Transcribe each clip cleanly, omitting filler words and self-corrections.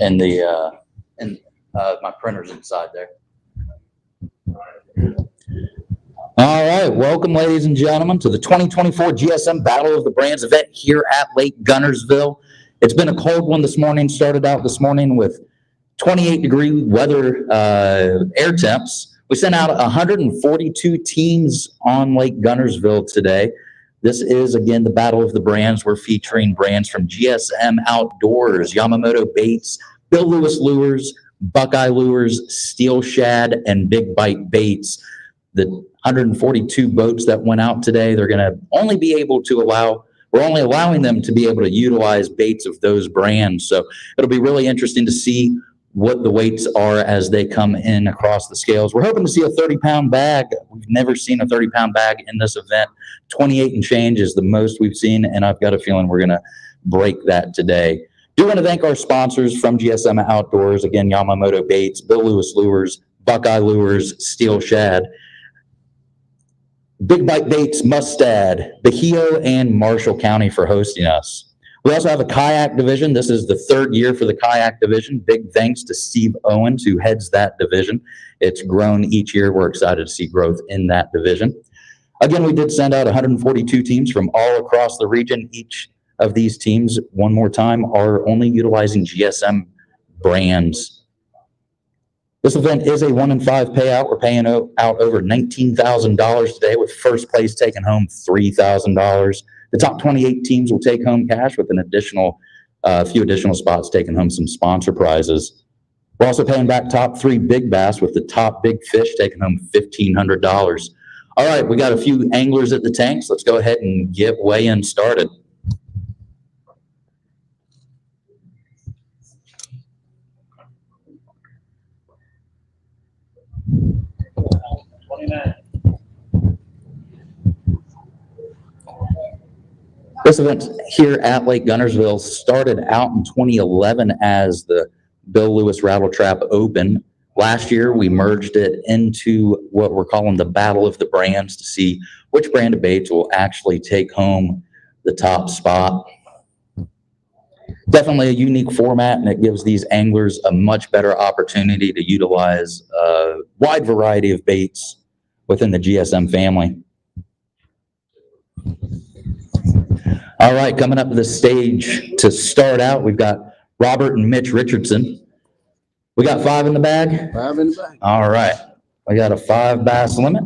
And the my printer's inside there. All right, welcome, ladies and gentlemen, to the 2024 GSM Battle of the Brands event here at Lake Guntersville. It's been a cold one this morning. Started out this morning with 28-degree weather, air temps. We sent out 142 teams on Lake Guntersville today. This is, again, the Battle of the Brands. We're featuring brands from GSM Outdoors, Yamamoto Baits, Bill Lewis Lures, Buckeye Lures, Steel Shad, and Big Bite Baits. The 142 boats that went out today, they're going to only be able to we're only allowing them to be able to utilize baits of those brands. So it'll be really interesting to see what the weights are as they come in across the scales. We're hoping to see a 30-pound bag. We've never seen a 30-pound bag in this event. 28 and change is the most we've seen, and I've got a feeling we're going to break that today. Do want to thank our sponsors from GSM Outdoors. Again, Yamamoto Baits, Bill Lewis Lures, Buckeye Lures, Steel Shad, Big Bite Baits, Mustad, Bahio, and Marshall County for hosting us. We also have a kayak division. This is the third year for the kayak division. Big thanks to Steve Owens, who heads that division. It's grown each year. We're excited to see growth in that division. Again, we did send out 142 teams from all across the region. Each of these teams, one more time, are only utilizing GSM brands. This event is a 1-in-5 payout. We're paying out over $19,000 today, with first place taking home $3,000. The top 28 teams will take home cash, with an additional few additional spots taking home some sponsor prizes. We're also paying back top 3 big bass, with the top big fish taking home $1,500. All right, we got a few anglers at the tanks. Let's go ahead and get weigh-in started. This event here at Lake Guntersville started out in 2011 as the Bill Lewis Rattle Trap Open. Last year, we merged it into what we're calling the Battle of the Brands to see which brand of baits will actually take home the top spot. Definitely a unique format, and it gives these anglers a much better opportunity to utilize a wide variety of baits within the GSM family. All right, coming up to the stage to start out, we've got Robert and Mitch Richardson. We got 5 in the bag? 5 in the bag. All right, we got a 5 bass limit.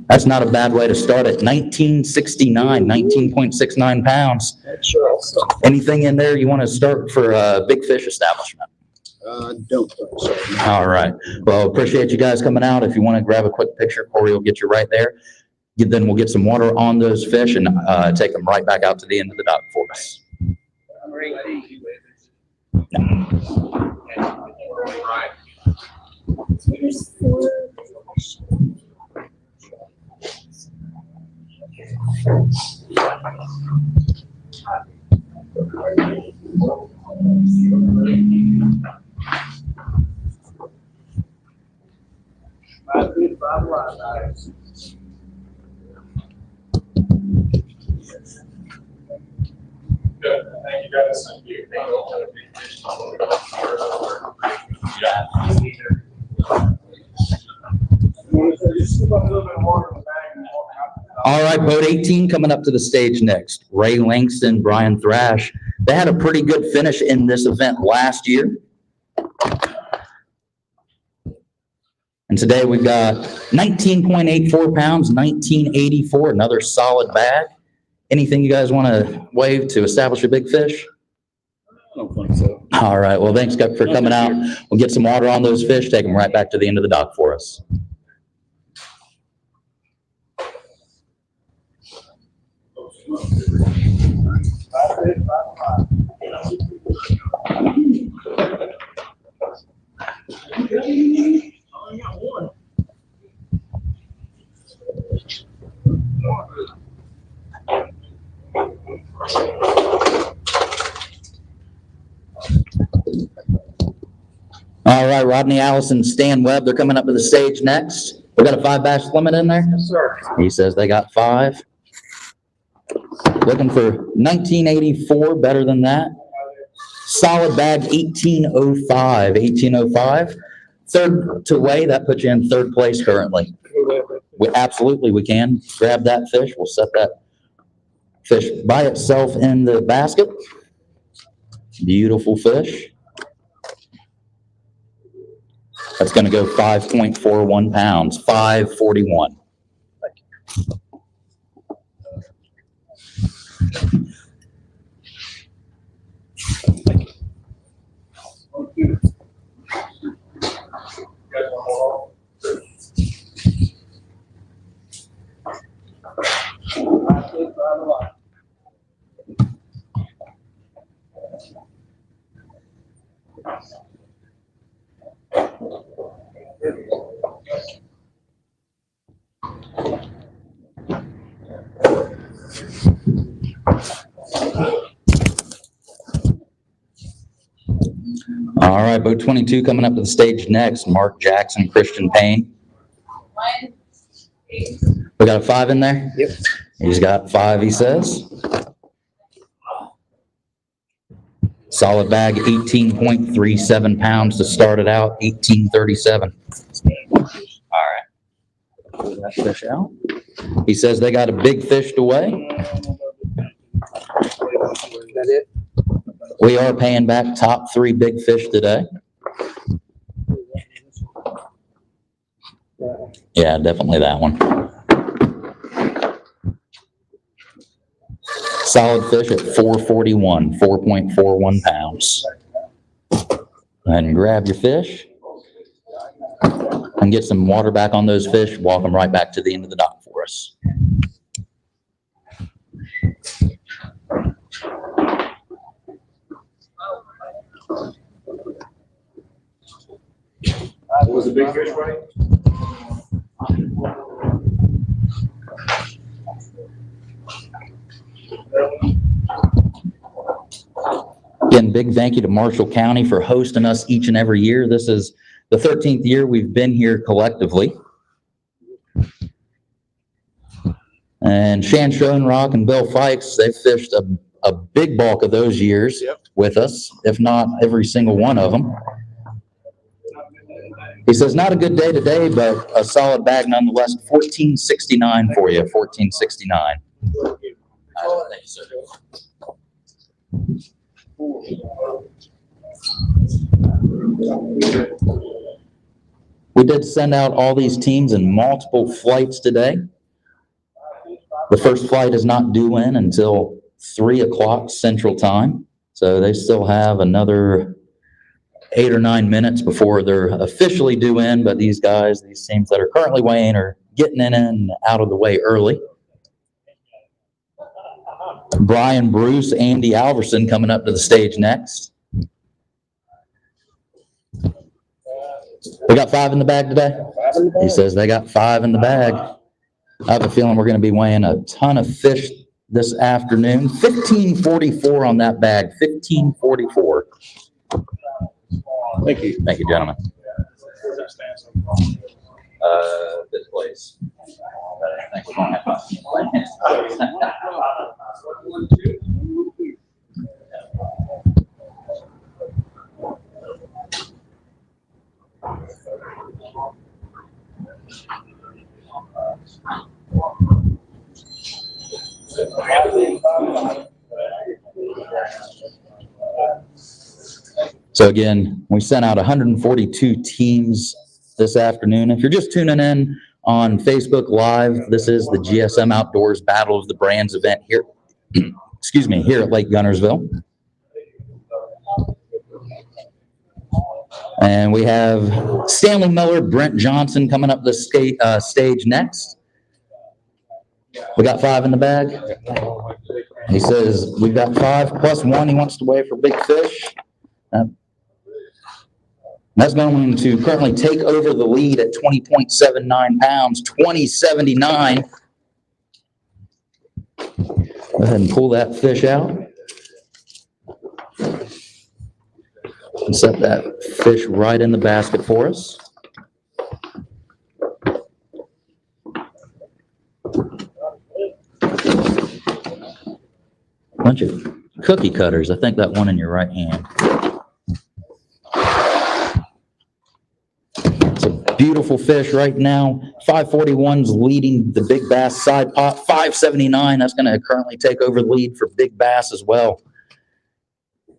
That's not a bad way to start it. 1969, 19.69 pounds. Sure. Anything in there you want to start for a big fish establishment? Don't think so. All right. Well, appreciate you guys coming out. If you want to grab a quick picture, Corey will get you right there. Then we'll get some water on those fish and take them right back out to the end of the dock for us. Good. Thank you guys. Thank you. All right, boat 18 coming up to the stage next. Ray Langston, Brian Thrash. They had a pretty good finish in this event last year. And today we've got 19.84 pounds, 1984, another solid bag. Anything you guys want to wave to establish a big fish? I don't think so. All right, well, thanks for coming out. We'll get some water on those fish, take them right back to the end of the dock for us. All right, Rodney Allison, Stan Webb, they're coming up to the stage next. We got a 5 bass limit in there? Yes, sir. He says they got 5. Looking for 1984, better than that. Solid bag 1805, 1805. Third to weigh, that puts you in third place currently. Absolutely, we can. Grab that fish. We'll set that fish by itself in the basket. Beautiful fish. That's going to go 5.41 pounds, 541. All right, boat 22 coming up to the stage next. Mark Jackson, Christian Payne. We got a 5 in there? Yep. He's got 5, he says. Solid bag, 18.37 pounds to start it out, 1837. All right. Pull that fish out. He says they got a big fish to weigh. Is that it? We are paying back top 3 big fish today. Yeah, definitely that one. Solid fish at 441, 4.41 pounds. Go ahead and grab your fish and get some water back on those fish. Walk them right back to the end of the dock for us. What was the big fish weight? Again, big thank you to Marshall County for hosting us each and every year. This is the 13th year we've been here collectively. And Shan Schoenrock and Bill Fikes, they've fished a big bulk of those years with us, if not every single one of them. He says, not a good day today, but a solid bag nonetheless. 1469 for you, 1469. Thank you, sir. We did send out all these teams in multiple flights today. The first flight is not due in until 3 o'clock Central Time, so they still have another 8 or 9 minutes before they're officially due in, but these guys, these teams that are currently weighing are getting in and out of the way early. Brian Bruce, Andy Alverson coming up to the stage next. We got 5 in the bag today? He says they got 5 in the bag. I have a feeling we're going to be weighing a ton of fish this afternoon. 1544 on that bag, 1544. Thank you. Thank you, gentlemen. This place. I think we're going to have So again, we sent out 142 teams this afternoon. If you're just tuning in on Facebook Live, this is the GSM Outdoors Battle of the Brands event here, excuse me, here at Lake Guntersville. And we have Stanley Miller, Brent Johnson coming up the stage next. We got 5 in the bag. He says we've got 5 plus 1 he wants to weigh for big fish. That's going to currently take over the lead at 20.79 pounds, 2079. Go ahead and pull that fish out. And set that fish right in the basket for us. Bunch of cookie cutters. I think that one in your right hand. It's a beautiful fish right now. 541's leading the big bass side pot. 579, that's going to currently take over the lead for big bass as well.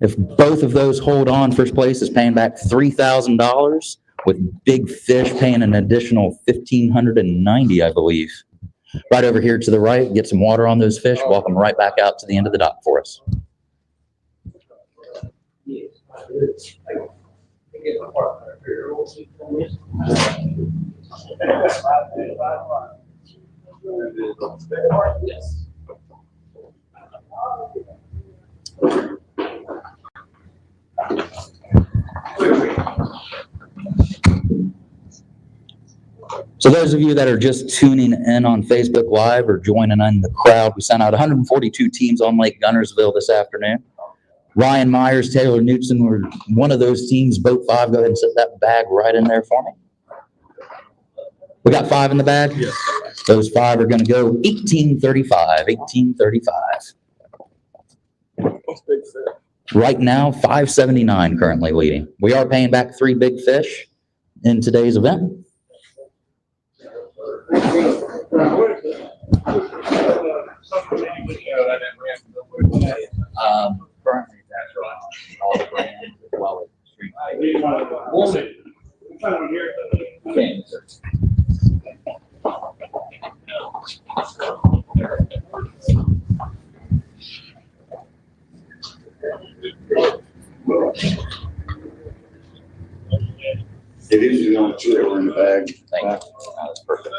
If both of those hold on, first place is paying back $3,000, with big fish paying an additional $1,590, I believe. Right over here to the right, get some water on those fish, walk them right back out to the end of the dock for us. So those of you that are just tuning in on Facebook Live or joining in the crowd, we sent out 142 teams on Lake Guntersville this afternoon. Ryan Myers, Taylor Knutson were one of those teams. Boat 5, go ahead and set that bag right in there for me. We got 5 in the bag? Yes. Those 5 are going to go 1835, 1835. Right now, 579 currently leading. We are paying back 3 big fish in today's event. Currently, that's right. All the brands as well as street. Okay, sir. It is the only 2 that were in the bag. Thank you. That's perfect.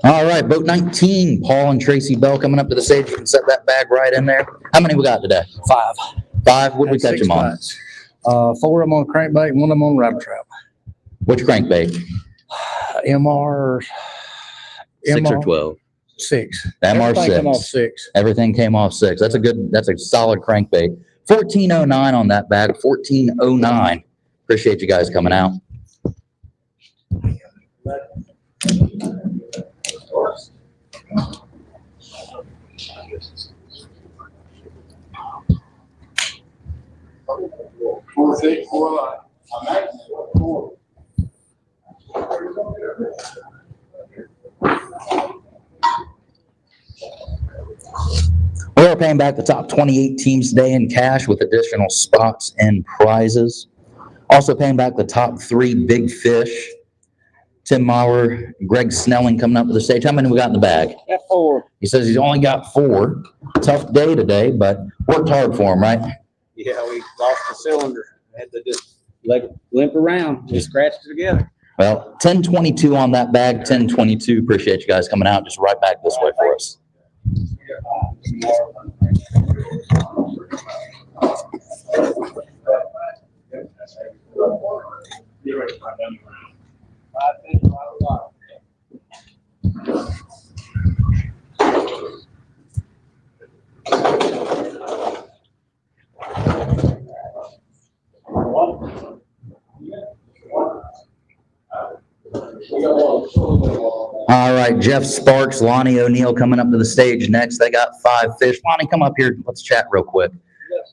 All right, boat 19, Paul and Tracy Bell coming up to the stage. You can set that bag right in there. How many we got today? 5. 5? What did we catch them on? 4 of them on crankbait and 1 of them on rabbit trap. Which crankbait? MR 6 or 12? 6. MR6. Everything come off 6. Everything came off 6. That's a solid crankbait. 1409 on that bag. 1409. Appreciate you guys coming out. We are paying back the top 28 teams today in cash with additional spots and prizes. Also paying back the top 3 big fish. Tim Maurer, Greg Snelling coming up to the stage. How many we got in the bag? Got 4. He says he's only got 4. Tough day today, but worked hard for him, right? Yeah, we lost the cylinder. Had to just limp around, just scratched it together. Well, 1022 on that bag, 1022. Appreciate you guys coming out. Just right back this way for us. All right, Jeff Sparks, Lonnie O'Neill coming up to the stage next. They got 5 fish. Lonnie, come up here. Let's chat real quick.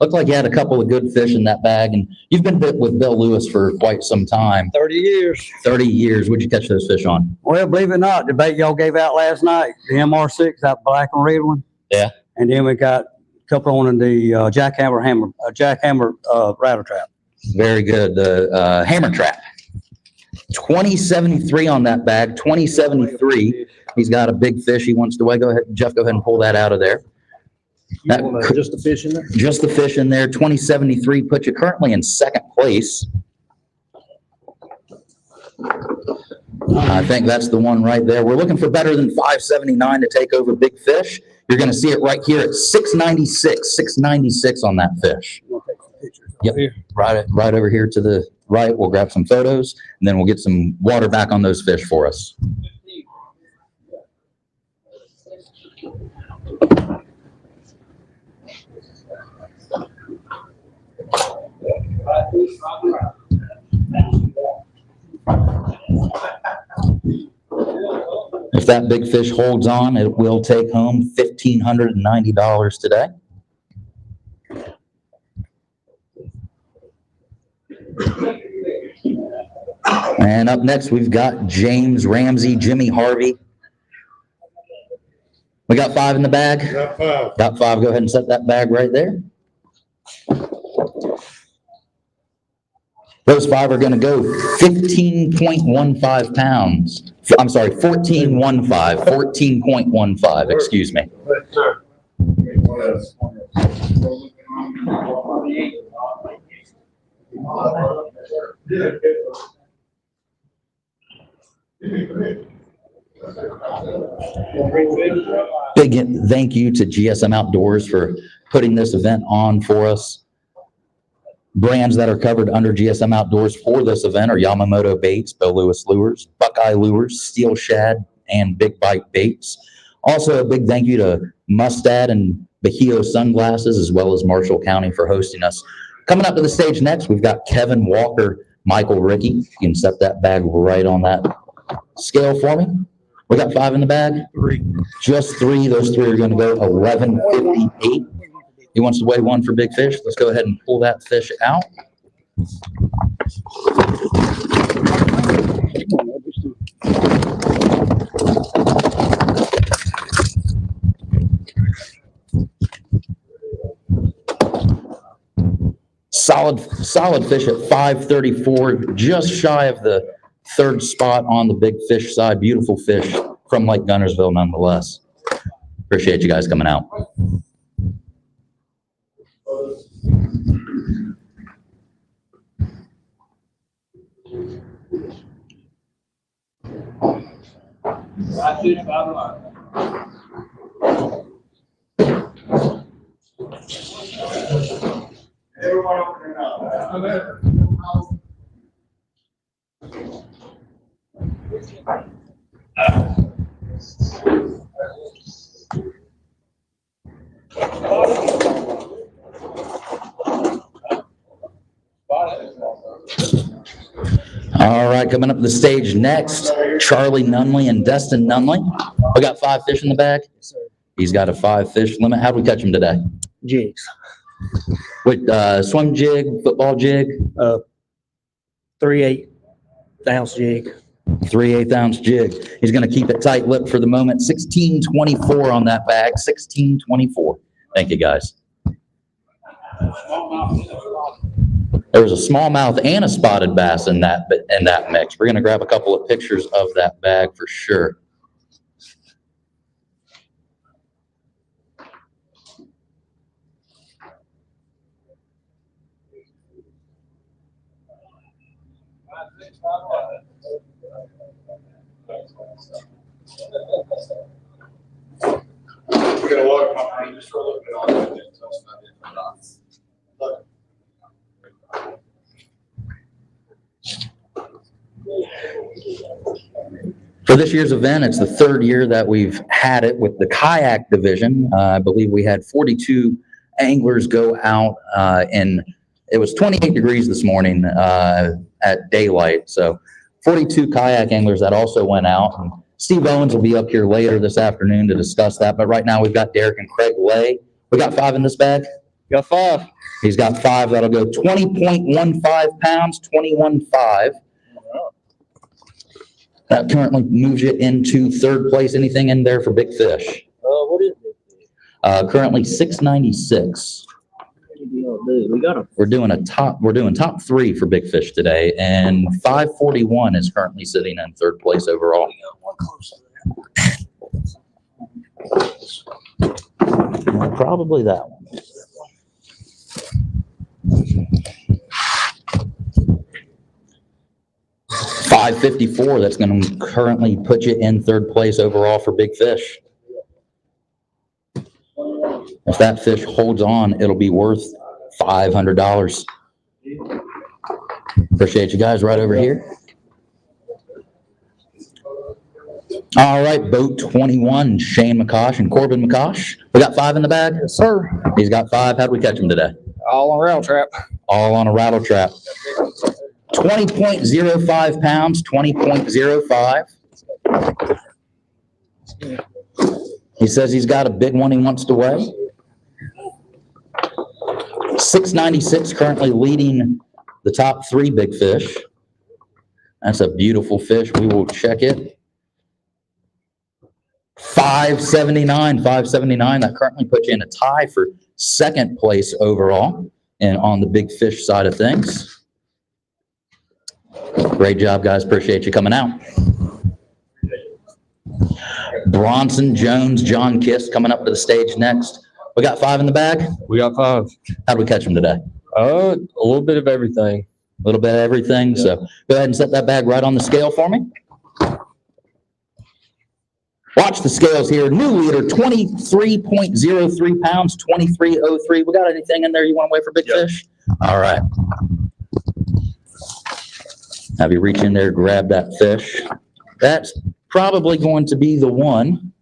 Looked like you had a couple of good fish in that bag, and you've been with Bill Lewis for quite some time. 30 years. 30 years. What'd you catch those fish on? Well, believe it or not, the bait y'all gave out last night, the MR6, that black and red one. Yeah. And then we got a couple on the jackhammer rattle trap. Very good. The hammer trap. 2073 on that bag. 2073. He's got a big fish he wants to weigh. Go ahead, Jeff. Go ahead and pull that out of there. Just the fish in there? Just the fish in there. 2073 puts you currently in 2nd place. I think that's the one right there. We're looking for better than 579 to take over big fish. You're going to see it right here at 696. 696 on that fish. Yep. Right over here to the right. We'll grab some photos, and then we'll get some water back on those fish for us. If that big fish holds on, it will take home $1,590 today. And up next, we've got James Ramsey, Jimmy Harvey. We got 5 in the bag? Got 5. Got 5. Go ahead and set that bag right there. Those 5 are going to go 15.15 pounds. I'm sorry, 14.15, excuse me. Big thank you to GSM Outdoors for putting this event on for us. Brands that are covered under GSM Outdoors for this event are Yamamoto Baits, Bill Lewis Lures, Buckeye Lures, Steel Shad, and Big Bite Baits. Also, a big thank you to Mustad and Bahio Sunglasses, as well as Marshall County for hosting us. Coming up to the stage next, we've got Kevin Walker, Michael Ricky. You can set that bag right on that scale for me. We got 5 in the bag? 3. Just 3. Those 3 are going to go 11.58. He wants to weigh 1 for big fish. Let's go ahead and pull that fish out. Solid fish at 534, just shy of the 3rd spot on the big fish side. Beautiful fish from Lake Guntersville nonetheless. Appreciate you guys coming out. Everyone open it up. All right, coming up to the stage next, Charlie Nunley and Destin Nunley. We got 5 fish in the bag. He's got a 5 fish limit. How'd we catch him today? Jigs. With swim jig, football jig? 3/8 ounce jig. 3/8 ounce jig. He's going to keep it tight lipped for the moment. 16.24 on that bag. 16.24. Thank you, guys. There was a smallmouth and a spotted bass in that mix. We're going to grab a couple of pictures of that bag for sure. We're gonna walk my money just for a little bit on that. Look. For this year's event, it's the 3rd year that we've had it with the kayak division. I believe we had 42 anglers go out, and it was 28 degrees this morning at daylight. So 42 kayak anglers that also went out. And Steve Owens will be up here later this afternoon to discuss that. But right now we've got Derek and Craig Lay. We got 5 in this bag? Got 5. He's got 5. That'll go 20.15 pounds, 21.5. That currently moves you into 3rd place. Anything in there for big fish? What is it? Currently 696. We're doing top 3 for big fish today, and 541 is currently sitting in 3rd place overall. Probably that one. $554. That's going to currently put you in 3rd place overall for big fish. If that fish holds on, it'll be worth $500. Appreciate you guys right over here. All right, boat 21, Shane McCosh and Corbin McCosh. We got 5 in the bag? Yes, sir. He's got 5. How'd we catch him today? All on a rattle trap. All on a rattle trap. 20.05 pounds, 20.05. He says he's got a big one he wants to weigh. 696 currently leading the top three big fish. That's a beautiful fish. We will check it. 579. That currently puts you in a tie for second place overall and on the big fish side of things. Great job, guys. Appreciate you coming out. Bronson, Jones, John Kiss coming up to the stage next. We got 5 in the bag. We got 5. How'd we catch them today? A little bit of everything. A little bit of everything. Yeah. So go ahead and set that bag right on the scale for me. Watch the scales here. New leader, 23.03 pounds, 23.03. We got anything in there you want to weigh for big fish? All right. Have you reach in there, grab that fish. That's probably going to be the one.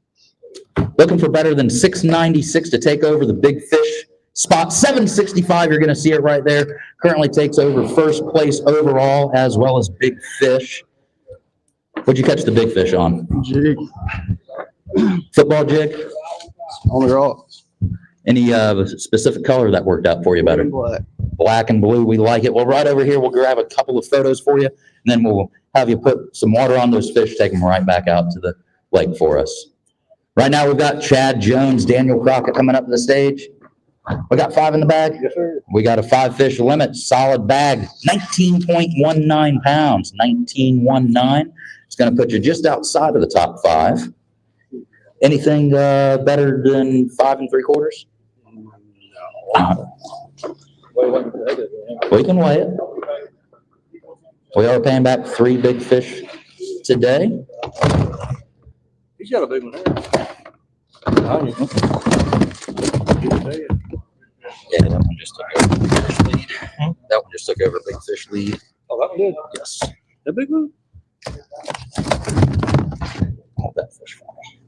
Looking for better than 696 to take over the big fish spot. 765, you're going to see it right there. Currently takes over first place overall as well as big fish. What'd you catch the big fish on? Jig. Football jig? On the rocks. Any specific color that worked out for you better? Black. Black and blue, we like it. Well, right over here, we'll grab a couple of photos for you, and then we'll have you put some water on those fish, take them right back out to the lake for us. Right now, we've got Chad Jones, Daniel Crockett coming up to the stage. We got 5 in the bag. Yes, sir. We got a 5-fish limit, solid bag, 19.19 pounds, 19.19. It's going to put you just outside of the top 5. Anything better than 5 3/4? No. We can weigh it. We are paying back 3 big fish today. He's got a big one there. Yeah, that one just took over big fish lead. That one just took over big fish lead. Oh, that one did. Yes. That big one? Hold that fish for me.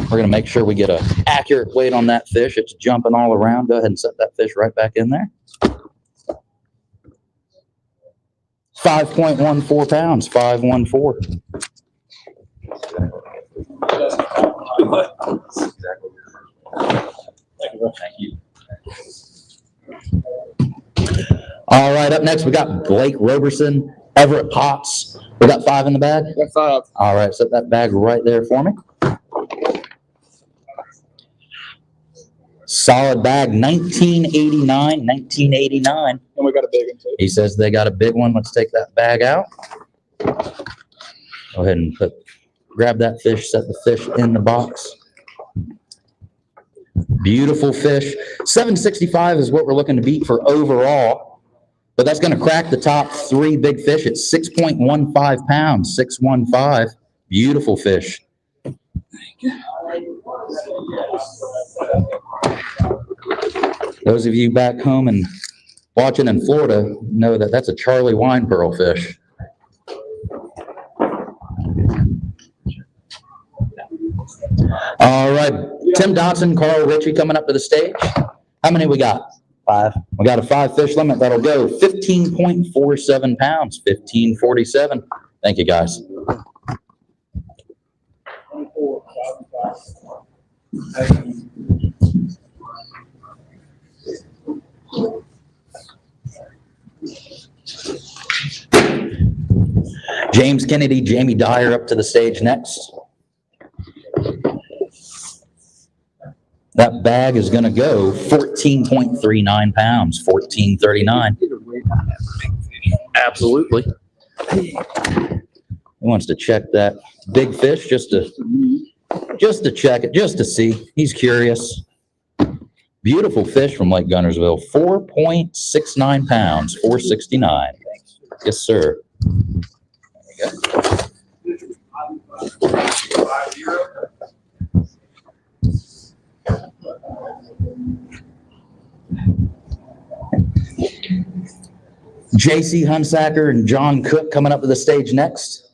We're going to make sure we get an accurate weight on that fish. It's jumping all around. Go ahead and set that fish right back in there. 5.14 pounds, 514. Thank you. All right, up next, we got Blake Roberson, Everett Potts. We got 5 in the bag? Got 5. All right, set that bag right there for me. Solid bag, 1989. And we got a big one too. He says they got a big one. Let's take that bag out. Go ahead and grab that fish, set the fish in the box. Beautiful fish. 765 is what we're looking to beat for overall, but that's going to crack the top 3 big fish at 6.15 pounds, 615. Beautiful fish. Those of you back home and watching in Florida know that that's a Charlie wine pearl fish. All right, Tim Dotson, Carl Ritchie coming up to the stage. How many we got? 5. We got a 5-fish limit. That'll go 15.47 pounds, 1547. Thank you, guys. James Kennedy, Jamie Dyer up to the stage next. That bag is going to go 14.39 pounds, 1439. Absolutely. He wants to check that big fish just to check it, just to see. He's curious. Beautiful fish from Lake Guntersville, 4.69 pounds, 469. Yes, sir. There you go. JC Hunsacker and John Cook coming up to the stage next.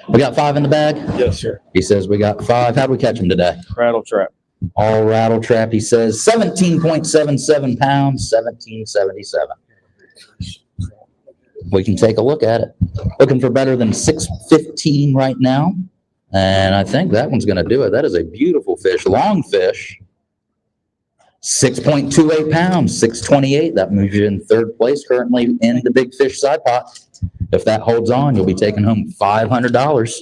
We got 5 in the bag? Yes, sir. He says we got 5. How'd we catch him today? Rattle trap. All rattle trap, he says 17.77 pounds, 1777. We can take a look at it. Looking for better than 615 right now. And I think that one's gonna do it. That is a beautiful fish, long fish. 6.28 pounds, 628. That moves you in third place currently in the big fish side pot. If that holds on, you'll be taking home $500.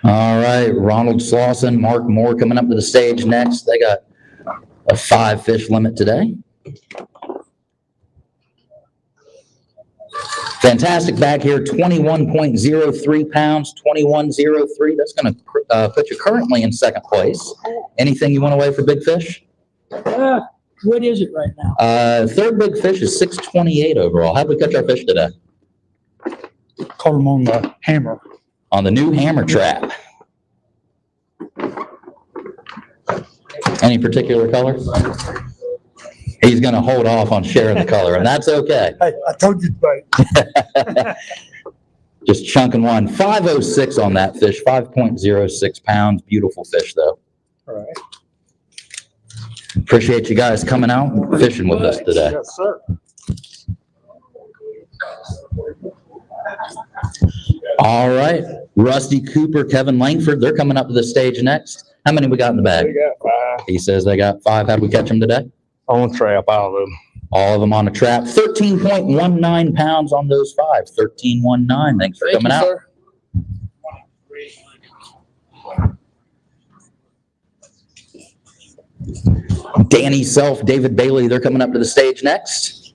All right, Ronald Slauson, Mark Moore coming up to the stage next. They got a 5 fish limit today. Fantastic bag here, 21.03 pounds, 21.03. That's going to put you currently in second place. Anything you want to weigh for big fish? What is it right now? Third big fish is 628 overall. How'd we catch our fish today? Caught them on the hammer. On the new hammer trap. Any particular color? He's going to hold off on sharing the color, and that's okay. Hey, I told you, but Just chunking one. 506 on that fish, 5.06 pounds. Beautiful fish, though. all right. Appreciate you guys coming out and fishing with us today. Yes, sir. All right. Rusty Cooper, Kevin Langford, they're coming up to the stage next. How many we got in the bag? We got 5 He says they got 5. How'd we catch them today? on trap, all of them. All of them on a trap. 13.19 pounds on those 5. 13.19. Thanks for coming out. Sir. Danny Self, David Bailey, they're coming up to the stage next.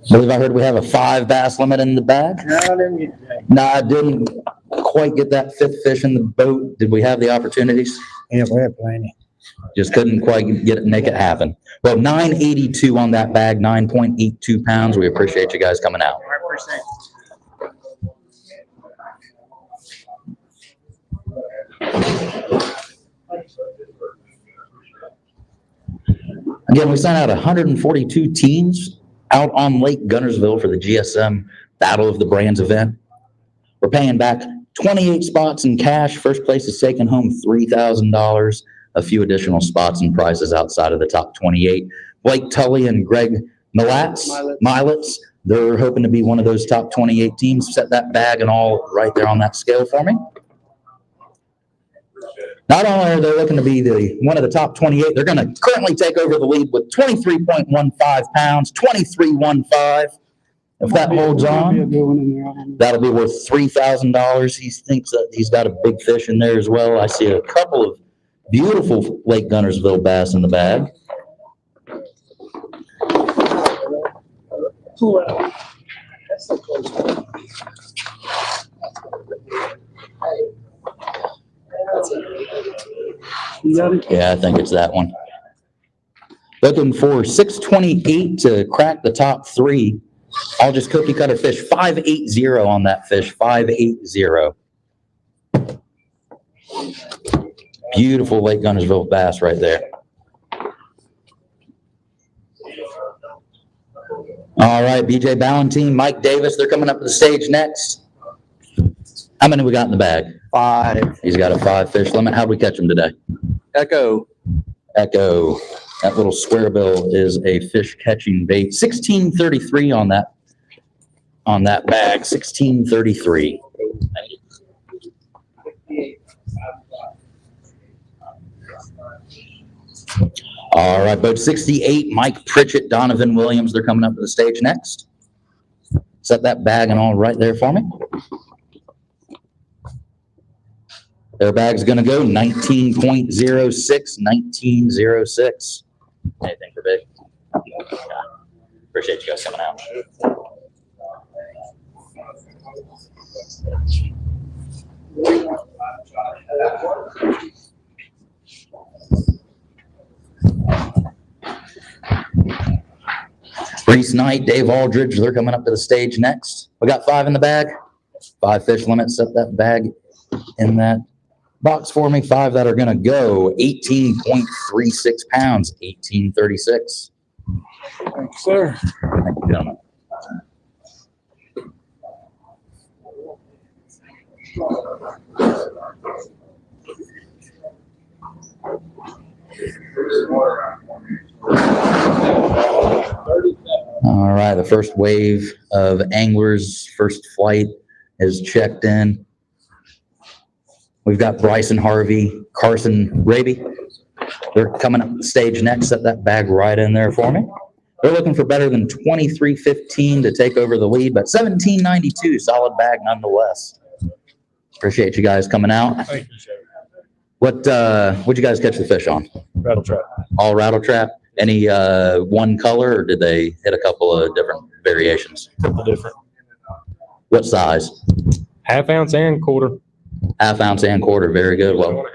Believe I heard we have a 5 bass limit in the bag. No, I didn't get today. No, I didn't quite get that 5th fish in the boat. Did we have the opportunities? Yeah, we have plenty. Just couldn't quite make it happen. Well, 982 on that bag, 9.82 pounds. We appreciate you guys coming out. Again, we sent out 142 teams out on Lake Guntersville for the GSM Battle of the Brands event. We're paying back 28 spots in cash. First place is taking home $3,000. A few additional spots and prizes outside of the top 28. Blake Tully and Greg Milets, they're hoping to be one of those top 28 teams. Set that bag and all right there on that scale for me. Not only are they looking to be one of the top 28, they're going to currently take over the lead with 23.15 pounds, 23.15. If that holds on, that'll be worth $3,000. He thinks that he's got a big fish in there as well. I see a couple of beautiful Lake Guntersville bass in the bag. That's so close. You got it? Yeah, I think it's that one. Looking for 628 to crack the top 3. I'll just cookie cutter fish. 580 on that fish. 580. Beautiful Lake Guntersville bass right there. All right, BJ Ballantine, Mike Davis, they're coming up to the stage next. How many we got in the bag? 5. He's got a 5 fish limit. How'd we catch him today? Echo. Echo. That little square bill is a fish catching bait. 1633 on that bag. 1633. All right, boat 68, Mike Pritchett, Donovan Williams, they're coming up to the stage next. Set that bag and all right there for me. Their bag's gonna go 19.06, 19.06. Anything for big? Yeah. Appreciate you guys coming out. Reese Knight, Dave Aldridge, they're coming up to the stage next. We got 5 in the bag. 5 fish limit. Set that bag in that box for me. 5 that are going to go 18.36 pounds, 1836. Thanks, sir. Thank you, gentlemen. All right, the first wave of anglers, first flight is checked in. We've got Bryson Harvey, Carson Raby. They're coming up the stage next. Set that bag right in there for me. They're looking for better than 23.15 to take over the lead, but 17.92, solid bag nonetheless. Appreciate you guys coming out. Thank you, sir. What'd you guys catch the fish on? Rattle trap. All rattle trap? Any one color, or did they hit a couple of different variations? Couple different. What size? Half ounce and quarter. Half ounce and quarter. Very good. Well,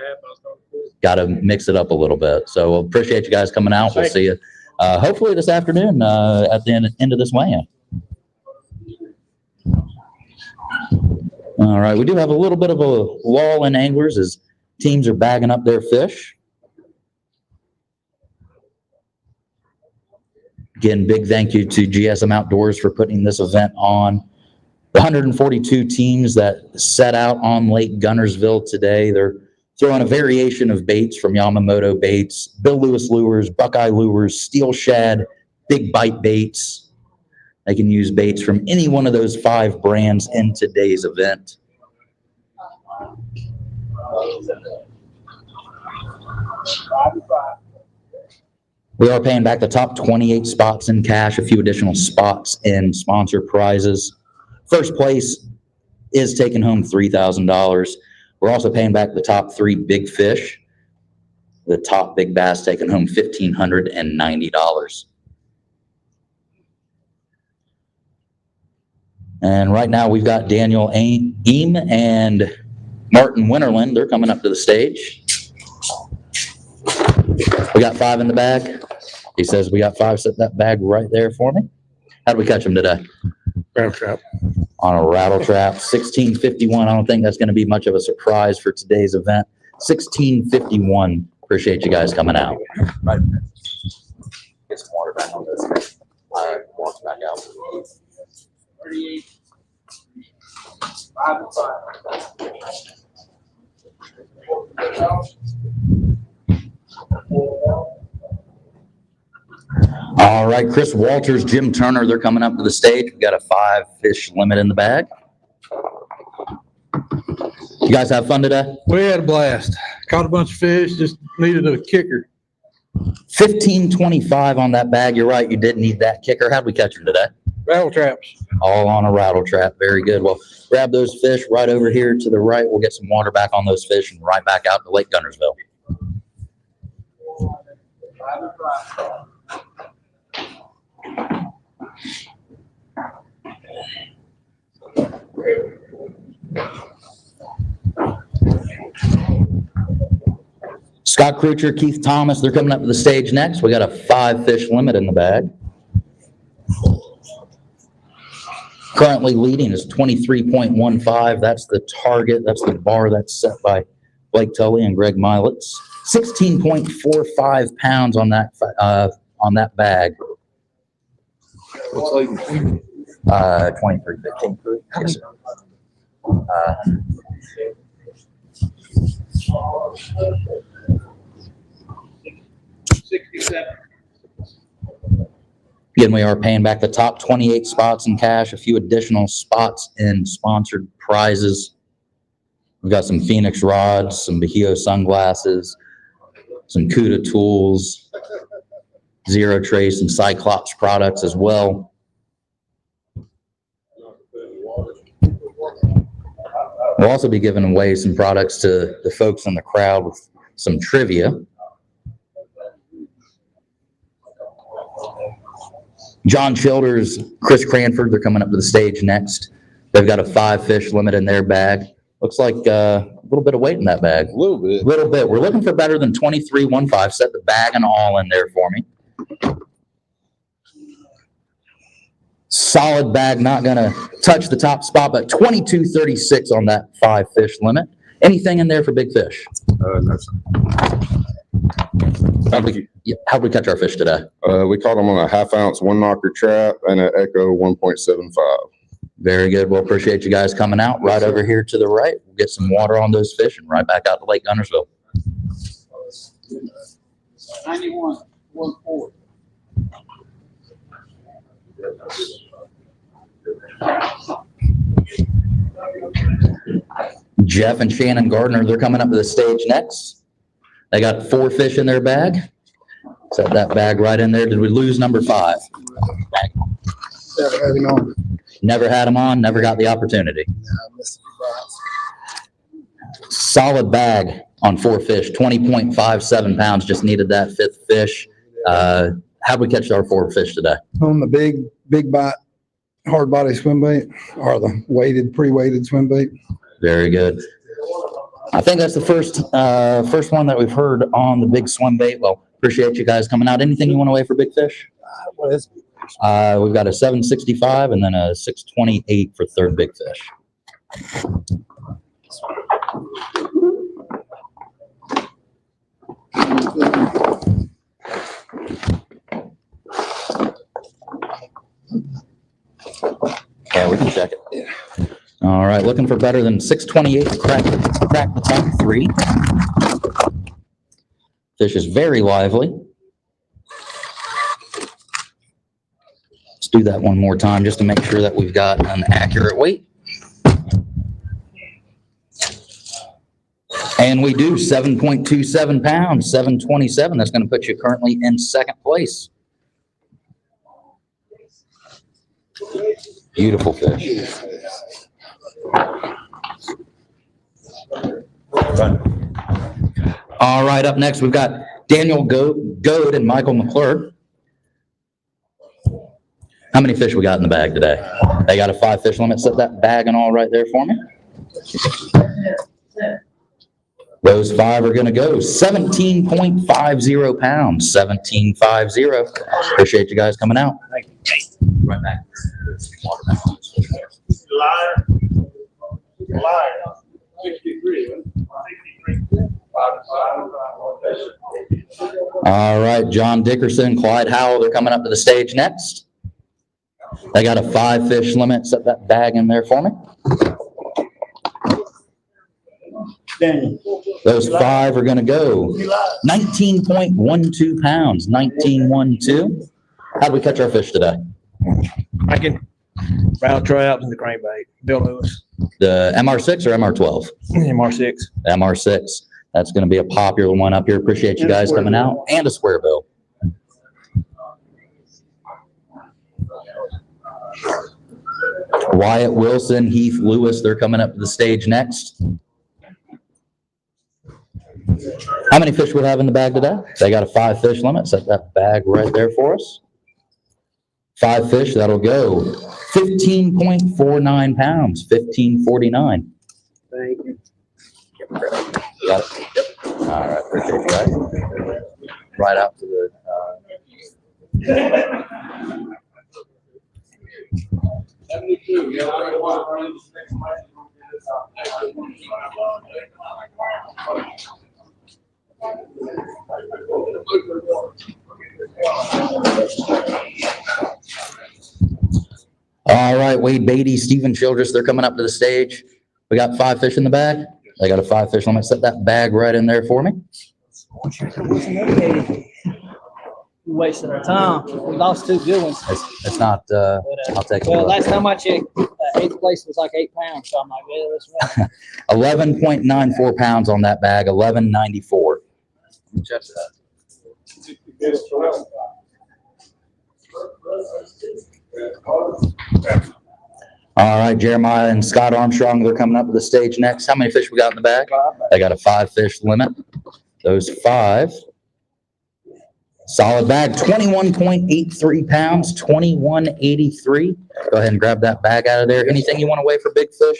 got to mix it up a little bit. So appreciate you guys coming out. We'll see you hopefully this afternoon at the end of this weigh-in. All right, we do have a little bit of a lull in anglers as teams are bagging up their fish. Again, big thank you to GSM Outdoors for putting this event on. The 142 teams that set out on Lake Guntersville today, they're throwing a variation of baits from Yamamoto baits, Bill Lewis lures, Buckeye lures, steel shad, big bite baits. They can use baits from any one of those 5 brands in today's event. We are paying back the top 28 spots in cash, a few additional spots in sponsor prizes. First place is taking home $3,000. We're also paying back the top 3 big fish. The top big bass taking home $1,590. And right now we've got Daniel Eam and Martin Winterland. They're coming up to the stage. We got 5 in the bag. He says we got 5. Set that bag right there for me. How did we catch him today? Rattle trap. On a rattle trap. 16.51. I don't think that's going to be much of a surprise for today's event. 16.51. Appreciate you guys coming out. Right. Get some water back on this. Walk back out. 38. 5 and 5. All right, Chris Walters, Jim Turner, they're coming up to the stage. We got a 5 fish limit in the bag. You guys have fun today? We had a blast. Caught a bunch of fish, just needed a kicker. 15.25 on that bag. You're right, you did need that kicker. How'd we catch him today? Rattle traps. All on a rattle trap. Very good. Well, grab those fish right over here to the right. We'll get some water back on those fish and right back out to Lake Guntersville. 5 and 5. Scott Crutcher, Keith Thomas, they're coming up to the stage next. We got a 5 fish limit in the bag. Currently leading is 23.15. That's the target. That's the bar that's set by Blake Tully and Greg Militz. 16.45 pounds on that bag. What's like? 23.15. Yes, sir. Again, we are paying back the top 28 spots in cash, a few additional spots in sponsored prizes. We've got some Phoenix rods, some Bahio sunglasses, some Cuda tools, Zero Trace, and Cyclops products as well. We'll also be giving away some products to the folks in the crowd with some trivia. John Childers, Chris Cranford, they're coming up to the stage next. They've got a 5 fish limit in their bag. Looks like a little bit of weight in that bag. A little bit. Little bit. We're looking for better than 23.15. Set the bag and all in there for me. Solid bag, not going to touch the top spot, but 22.36 on that 5 fish limit. Anything in there for big fish? No, sir. How'd we catch our fish today? We caught them on a 1/2 ounce 1-knocker trap and an Echo 1.75. Very good. Well, appreciate you guys coming out. Right over here to the right. We'll get some water on those fish and right back out to Lake Guntersville. 91, 140. Jeff and Shannon Gardner, they're coming up to the stage next. They got 4 fish in their bag. Set that bag right in there. Did we lose number 5? Never had him on. Never had him on, never got the opportunity. Solid bag on 4 fish, 20.57 pounds. Just needed that 5th fish. How'd we catch our 4 fish today? On the big bite, hard body swim bait, or the pre-weighted swim bait. Very good. I think that's the first one that we've heard on the big swim bait. Well, appreciate you guys coming out. Anything you want to weigh for big fish? What is it? We've got a 765 and then a 628 for third big fish. Yeah, we can check it. Yeah. All right, looking for better than 628 to crack the top 3. Fish is very lively. Let's do that one more time just to make sure that we've got an accurate weight. And we do 7.27 pounds, 727. That's going to put you currently in 2nd place. Beautiful fish. All right, up next, we've got Daniel Goad and Michael McClure. How many fish we got in the bag today? They got a 5 fish limit. Set that bag and all right there for me. Those 5 are going to go 17.50 pounds, 1750. Appreciate you guys coming out. Right back. Liar. 63. All right, John Dickerson, Clyde Howell, they're coming up to the stage next. They got a 5 fish limit. Set that bag in there for me. Daniel. Those 5 are going to go 19.12 pounds, 1912. How'd we catch our fish today? I can brown trout and the crankbait. Bill Lewis, The MR6 or MR12? MR6. MR6. That's going to be a popular one up here. Appreciate you guys coming out. And a square bill. Wyatt Wilson, Heath Lewis, they're coming up to the stage next. How many fish we have in the bag today? They got a 5 fish limit. Set that bag right there for us. 5 fish, that'll go 15.49 pounds, 1549. Thank you. You got it? All right, appreciate you guys. Right out to the, All right, Wade Beatty, Stephen Childress, they're coming up to the stage. We got 5 fish in the bag. They got a 5 fish limit. Set that bag right in there for me. We wasted our time. We lost 2 good ones. It's not, I'll take it. Well, last time I checked, 8th place was like 8 pounds. So I'm like, yeah, let's run. 11.94 pounds on that bag, 11.94. Check that. All right, Jeremiah and Scott Armstrong, they're coming up to the stage next. How many fish we got in the bag? They got a 5 fish limit. Those 5. Solid bag, 21.83 pounds, 2183. Go ahead and grab that bag out of there. Anything you want to weigh for big fish?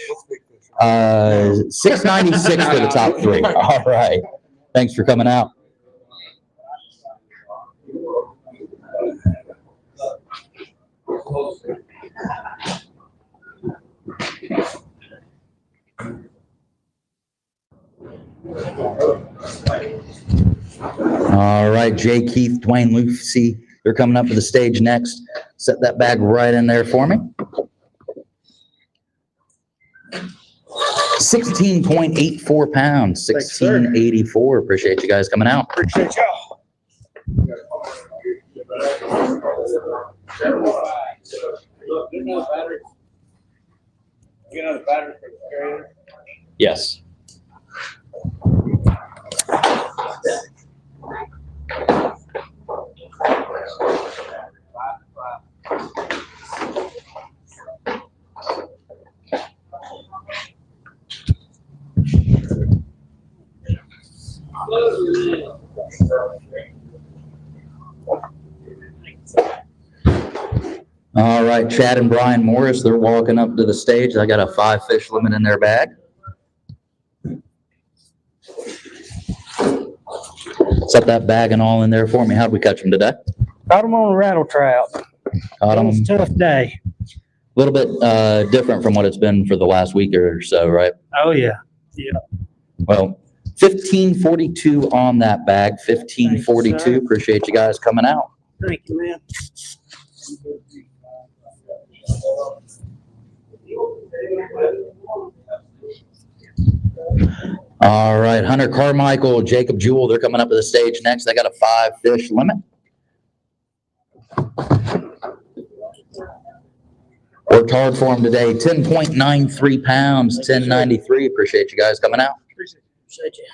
696 for the top 3. All right. Thanks for coming out. All right, Jay Keith, Dwayne Lucy, they're coming up to the stage next. Set that bag right in there for me. 16.84 pounds, 1684. Appreciate you guys coming out. Appreciate y'all. Look, there's no battery. You know the battery for the carrier? Yes. All right, Chad and Brian Morris, they're walking up to the stage. I got a 5 fish limit in their bag. Set that bag and all in there for me. How'd we catch them today? Caught them on a rattle trout. Caught It was them a tough day. a little bit different from what it's been for the last week or so, right? Oh, yeah. Well, 1542 on that bag, 1542. Appreciate you guys coming out. Thank you, man. All right, Hunter Carmichael, Jacob Jewell, they're coming up to the stage next. They got a 5 fish limit. Worked hard for them today. 10.93 pounds, 1093. Appreciate you guys coming out. Appreciate you.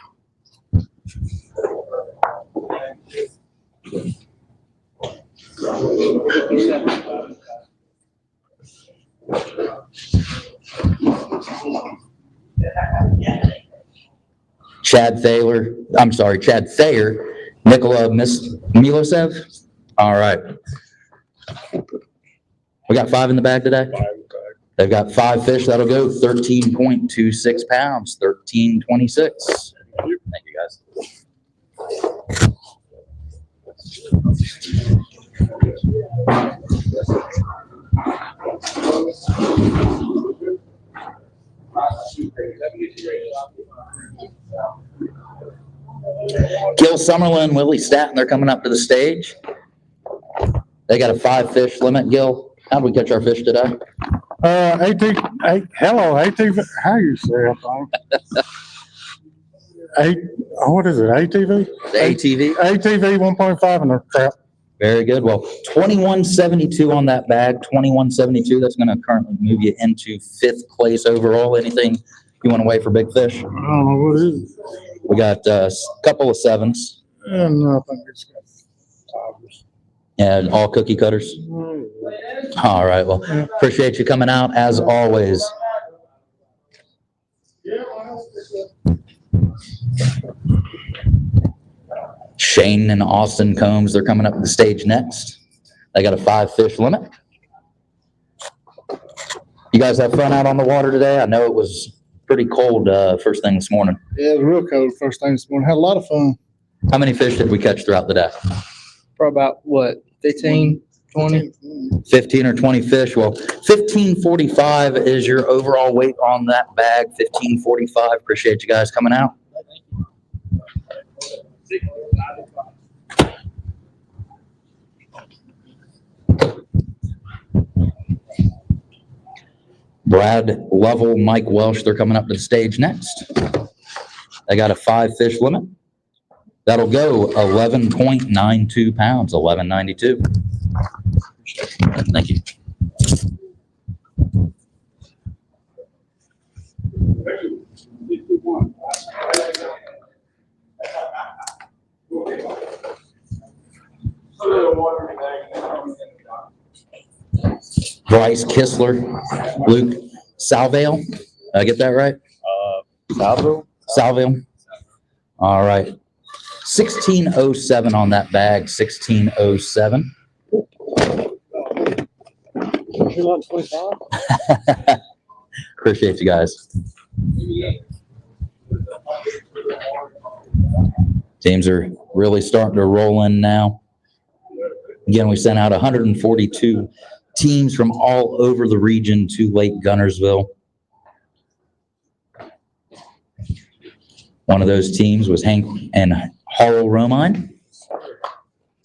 Chad Thayer, Nikola Milosev. All right. We got 5 in the bag today? They've got 5 fish. That'll go 13.26 pounds, 1326. Thank you, guys. Gil Summerlin, Willie Staton, they're coming up to the stage. They got a 5 fish limit. Gil, how'd we catch our fish today? Hello, how you say it? What is it, ATV? The ATV. ATV 1.5 in the trap. Very good. Well, 2172 on that bag, 2172. That's going to currently move you into 5th place overall. Anything you want to weigh for big fish? I don't know what it is. We got a couple of 7s. Nothing. It's got tigers. And all cookie cutters. All right. Well, appreciate you coming out as always. Shane and Austin Combs, they're coming up to the stage next. They got a 5 fish limit. You guys have fun out on the water today? I know it was pretty cold first thing this morning. Yeah, it was real cold first thing this morning. Had a lot of fun. How many fish did we catch throughout the day? For about what, 15, 20? 15 or 20 fish. Well, 1545 is your overall weight on that bag. 1545. Appreciate you guys coming out. Brad Lovell, Mike Welsh, they're coming up to the stage next. They got a 5 fish limit. That'll go 11.92 pounds, 1192. Thank you. Bryce Kistler, Luke Salvale. Did I get that right? Salvale. All right. 1607 on that bag, 1607. Appreciate you guys. Teams are really starting to roll in now. Again, we sent out 142 teams from all over the region to Lake Guntersville. One of those teams was Hank and Harl Romine.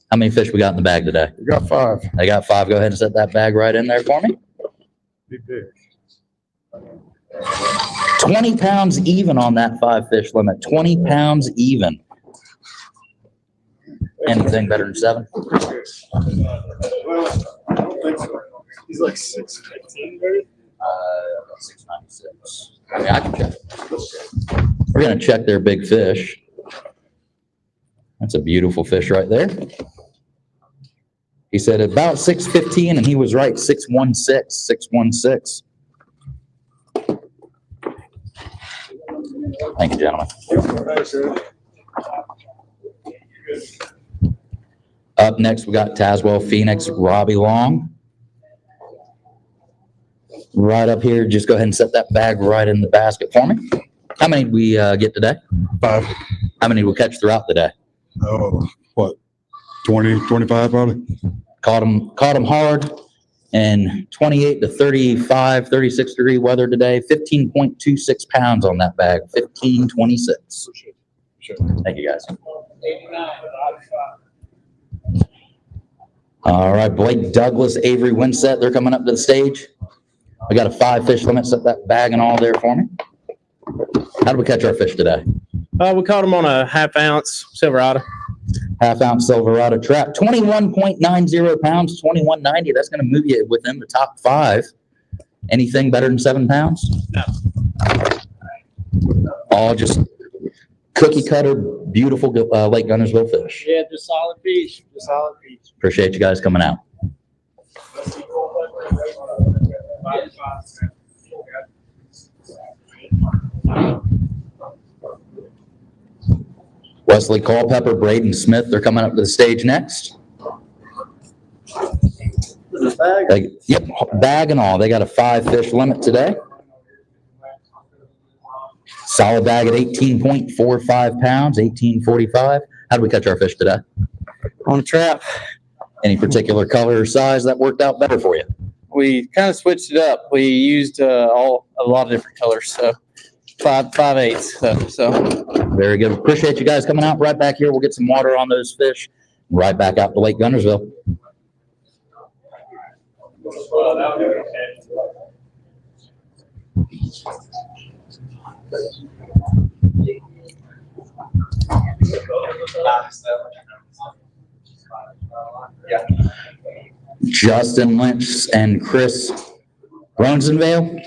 How many fish we got in the bag today? We got 5. I got 5. Go ahead and set that bag right in there for me. Be big. 20 pounds even on that 5 fish limit. 20 pounds even. Anything better than 7? Well, I don't think so. He's like 6'15", maybe. 696. I mean, I can check. We're gonna check their big fish. That's a beautiful fish right there. He said about 6'15", and he was right, 6'16", 6'16". Thank you, gentlemen. Up next, we got Tazewell Phoenix, Robbie Long. Right up here, just go ahead and set that bag right in the basket for me. How many did we get today? 5. How many did we catch throughout the day? Oh, what? 20, 25 probably? Caught them hard, and 28 to 35, 36 degree weather today. 15.26 pounds on that bag. 15.26. Thank you, guys. 89. All right, Blake Douglas, Avery Winsett, they're coming up to the stage. I got a 5 fish limit. Set that bag and all there for me. How did we catch our fish today? We caught them on a 1/2 ounce Silverado. 1/2 ounce Silverado trap, 21.90 pounds, 21.90. That's going to move you within the top 5. Anything better than 7 pounds? No. All just cookie cutter, beautiful Lake Guntersville fish. Yeah, just solid fish. Just solid fish. Appreciate you guys coming out. Wesley Culpepper, Braden Smith, they're coming up to the stage next. Yep, bag and all. They got a 5 fish limit today. Solid bag at 18.45 pounds, 18.45. How did we catch our fish today? On a trap. Any particular color or size that worked out better for you? We kind of switched it up. We used a lot of different colors, so 5/8. So Very good. Appreciate you guys coming out. Right back here, we'll get some water on those fish. Right back out to Lake Guntersville. Justin Lynch and Chris Ronsenvale.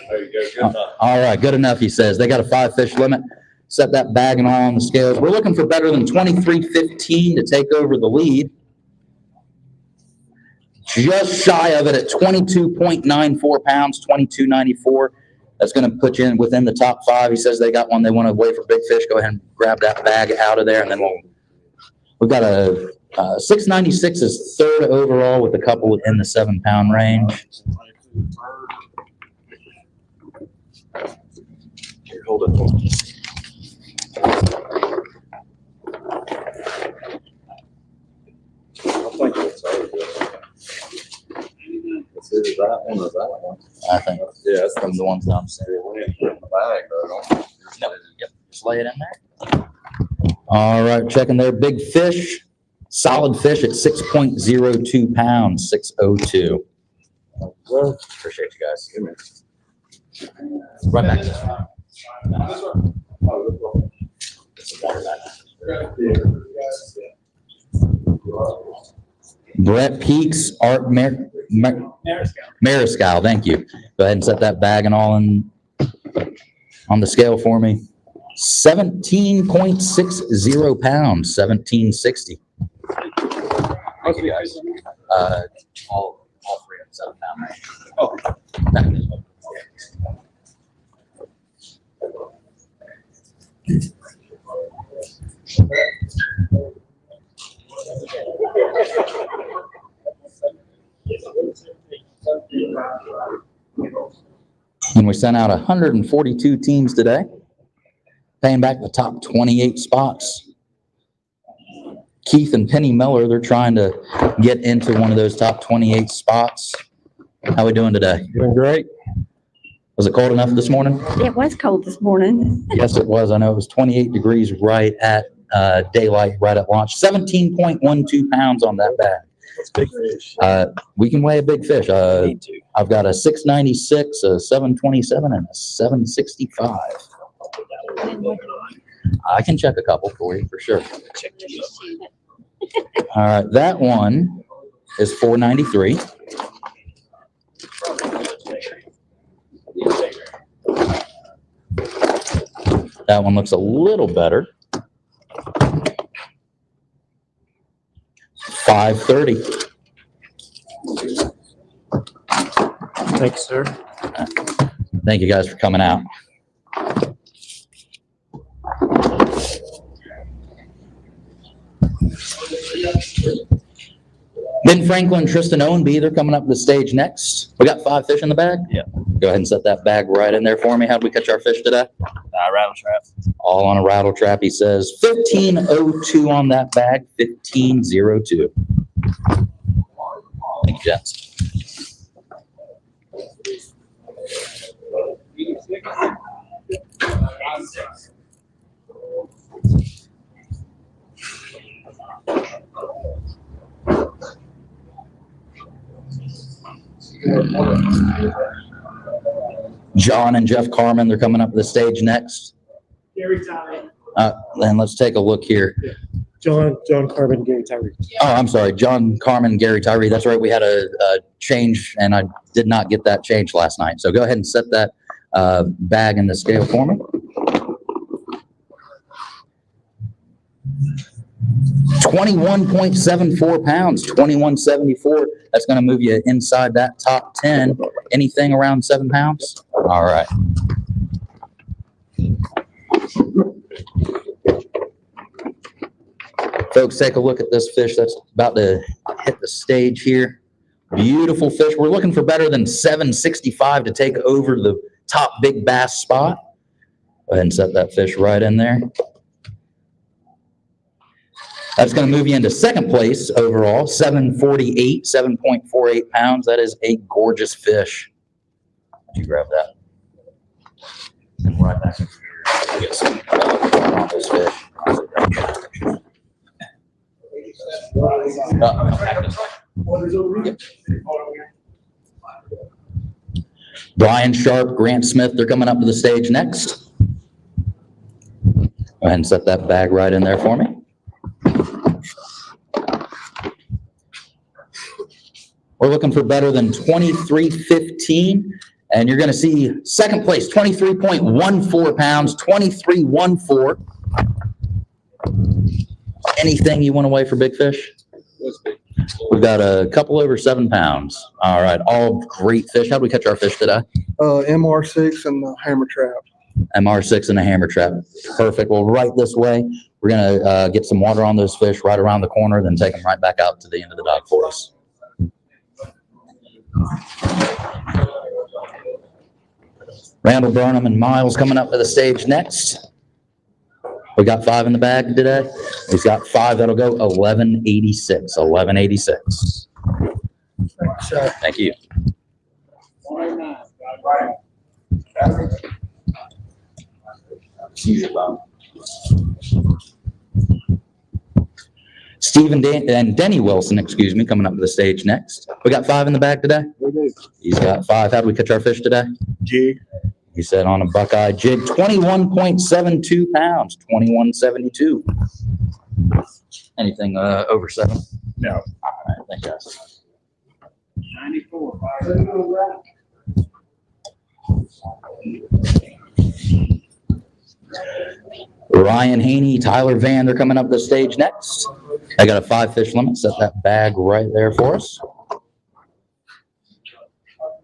All right, good enough, he says. They got a 5 fish limit. Set that bag and all on the scales. We're looking for better than 23.15 to take over the lead. Just shy of it at 22.94 pounds, 22.94. That's going to put you in within the top 5. He says they got one they want to wait for big fish. Go ahead and grab that bag out of there, and then we've got a 696 is 3rd overall with a couple in the 7-pound range. Here, hold it for me. I think it's either that one or that one. I think Yeah, it's from the ones downstairs. in the bag, though. No, yep, just lay it in there. All right, checking their big fish. Solid fish at 6.02 pounds, 6.02. Appreciate you guys. Right back. Brett Peaks, Art Mariscal, thank you. Go ahead and set that bag and all in on the scale for me. 17.60 pounds, 1760. Thank you guys. All 3 of 7-pound range. Oh, back this way. And we sent out 142 teams today, paying back the top 28 spots. Keith and Penny Miller, they're trying to get into one of those top 28 spots. How we doing today? Doing great. Was it cold enough this morning? It was cold this morning. Yes, it was. I know it was 28 degrees right at daylight, right at launch. 17.12 pounds on that bag. That's big fish. We can weigh a big fish. I've got a 696, a 727, and a 765. I can check a couple for you for sure. All right, that one is $4.93. That one looks a little better. $5.30. Thanks, sir. Thank you guys for coming out. Ben Franklin, Tristan Owenby, they're coming up to the stage next. We got 5 fish in the bag? Yeah. Go ahead and set that bag right in there for me. How'd we catch our fish today? Rattle trap. All on a rattle trap, he says. 1502 on that bag, 1502. Thank you, gents. John and Jeff Carmen, they're coming up to the stage next. Gary Tyree. And let's take a look here. John Carbon, Gary Tyree. Oh, I'm sorry, John Carmen, Gary Tyree. That's right, we had a change, and I did not get that change last night. So go ahead and set that bag in the scale for me. 21.74 pounds, 2174. That's going to move you inside that top 10. Anything around 7 pounds? All right. Folks, take a look at this fish that's about to hit the stage here. Beautiful fish. We're looking for better than 765 to take over the top big bass spot. Go ahead and set that fish right in there. That's going to move you into second place overall, 748, 7.48 pounds. That is a gorgeous fish. Did you grab that? And right back in here. Get some on this fish. Brian Sharp, Grant Smith, they're coming up to the stage next. Go ahead and set that bag right in there for me. We're looking for better than 23.15, and you're going to see second place, 23.14 pounds, 23.14. Anything you want to weigh for big fish? We've got a couple over 7 pounds. All right, all great fish. How'd we catch our fish today? MR6 and the hammer trap. MR6 and a hammer trap. Perfect. Well, right this way. We're going to get some water on those fish right around the corner, then take them right back out to the end of the dock for us. Randall Burnham and Miles coming up to the stage next. We got 5 in the bag today. He's got 5. That'll go 1186. 1186. Thank you. Steve and Denny Wilson, excuse me, coming up to the stage next. We got 5 in the bag today? We do. He's got 5. How'd we catch our fish today? Jig. He said on a Buckeye jig, 21.72 pounds, 2172. Anything over 7? No. All right, thank you guys. 94. Ryan Haney, Tyler Van, they're coming up the stage next. I got a 5 fish limit. Set that bag right there for us.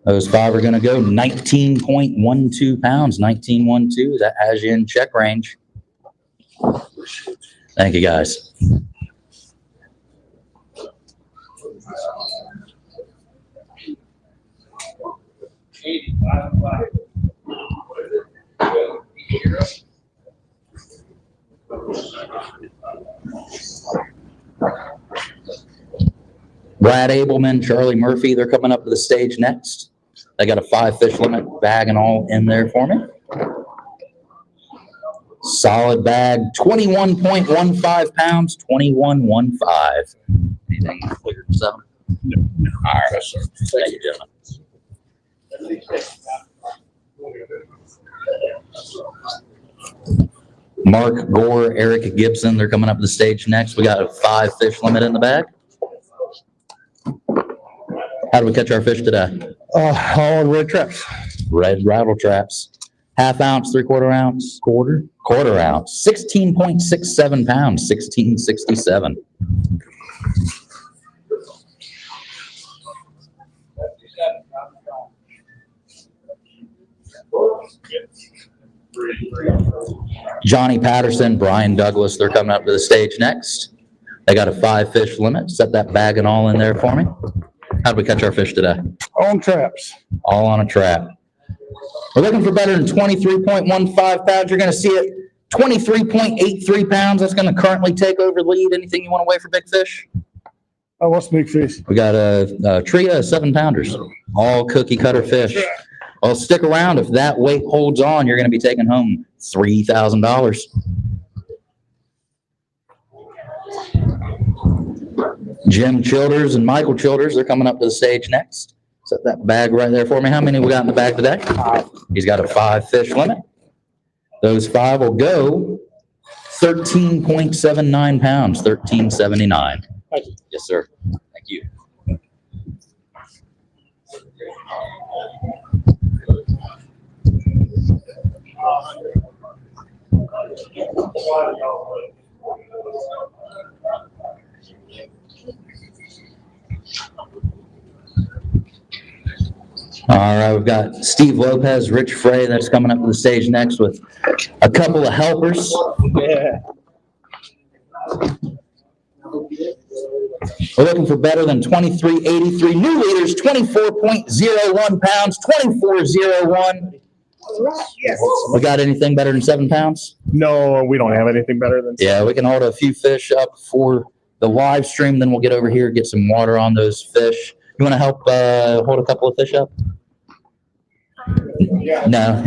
Those 5 are going to go 19.12 pounds, 19.12. That has you in check range. Thank you, guys. Brad Abelman, Charlie Murphy, they're coming up to the stage next. They got a 5 fish limit bag and all in there for me. Solid bag, 21.15 pounds, 21.15. Anything bigger than 7? No. All right. Thank you, gentlemen. Mark Gore, Eric Gibson, they're coming up to the stage next. We got a 5 fish limit in the bag. How do we catch our fish today? All on red traps. Red rattle traps. Half ounce, 3/4 ounce, quarter ounce, 16.67 pounds, 1667. Johnny Patterson, Brian Douglas, they're coming up to the stage next. They got a 5 fish limit. Set that bag and all in there for me. How'd we catch our fish today? On traps. All on a trap. We're looking for better than 23.15 pounds. You're going to see it 23.83 pounds. That's going to currently take over the lead. Anything you want to weigh for big fish? Oh, what's big fish? We got a trio of 7-pounders, all cookie cutter fish. Well, stick around. If that weight holds on, you're going to be taking home $3,000. Jim Childers and Michael Childers, they're coming up to the stage next. Set that bag right there for me. How many we got in the bag today? 5. He's got a 5 fish limit. Those 5 will go 13.79 pounds, 1379. Yes, sir. Thank you. All right, we've got Steve Lopez, Rich Frey, that's coming up to the stage next with a couple of helpers. Yeah. We're looking for better than 23.83. New leaders, 24.01 pounds, 24.01. We got anything better than 7 pounds? No, we don't have anything better than. Yeah, we can hold a few fish up for the live stream, then we'll get over here, get some water on those fish. You want to help hold a couple of fish up? No.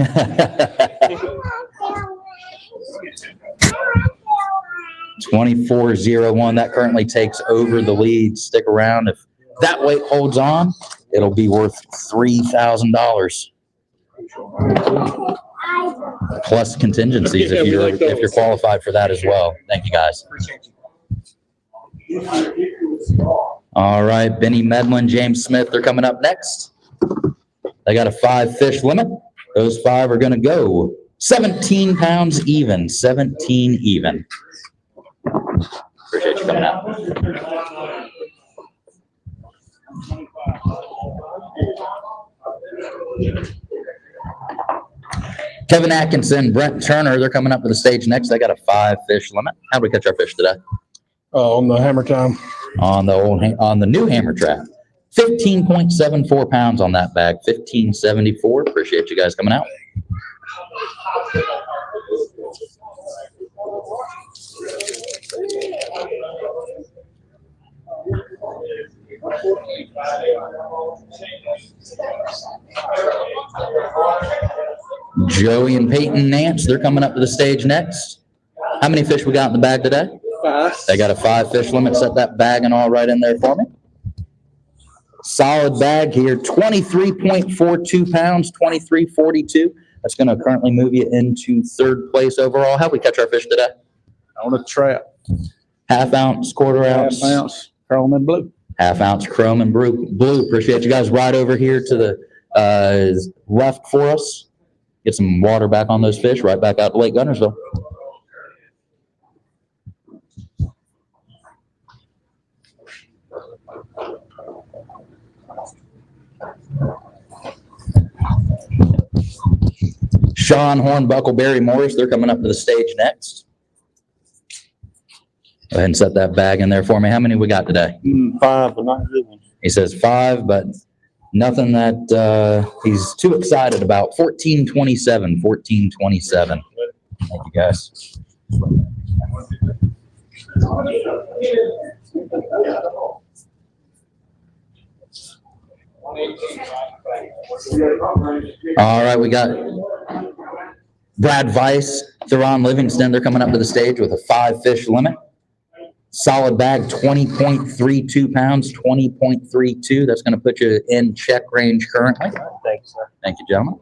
$24.01. That currently takes over the lead. Stick around. If that weight holds on, it'll be worth $3,000 plus contingencies if you're qualified for that as well. Thank you, guys. All right, Benny Medlin, James Smith, they're coming up next. They got a 5 fish limit. Those 5 are going to go 17 pounds even, 17 even. Appreciate you coming out. Kevin Atkinson, Brent Turner, they're coming up to the stage next. They got a 5 fish limit. How'd we catch our fish today? On the hammer time. On the new hammer trap. 15.74 pounds on that bag. 15.74. Appreciate you guys coming out. Joey and Peyton Nance, they're coming up to the stage next. How many fish we got in the bag today? 5. They got a 5 fish limit. Set that bag and all right in there for me. Solid bag here, 23.42 pounds, 23.42. That's going to currently move you into 3rd place overall. How'd we catch our fish today? On a trap. Half ounce, quarter ounce. Half ounce. Chrome and blue. Half ounce chrome and blue. Appreciate you guys. Right over here to the left for us. Get some water back on those fish. Right back out to Lake Guntersville. Sean Hornbuckle, Barry Morris, they're coming up to the stage next. Go ahead and set that bag in there for me. How many we got today? 5, but not good one. He says 5, but nothing that he's too excited about. 14.27, 14.27. Thank you, guys. All right, we got Brad Weiss, Theron Livingston. They're coming up to the stage with a 5 fish limit. Solid bag, 20.32 pounds, 20.32. That's going to put you in check range currently. Thanks, sir. Thank you, gentlemen.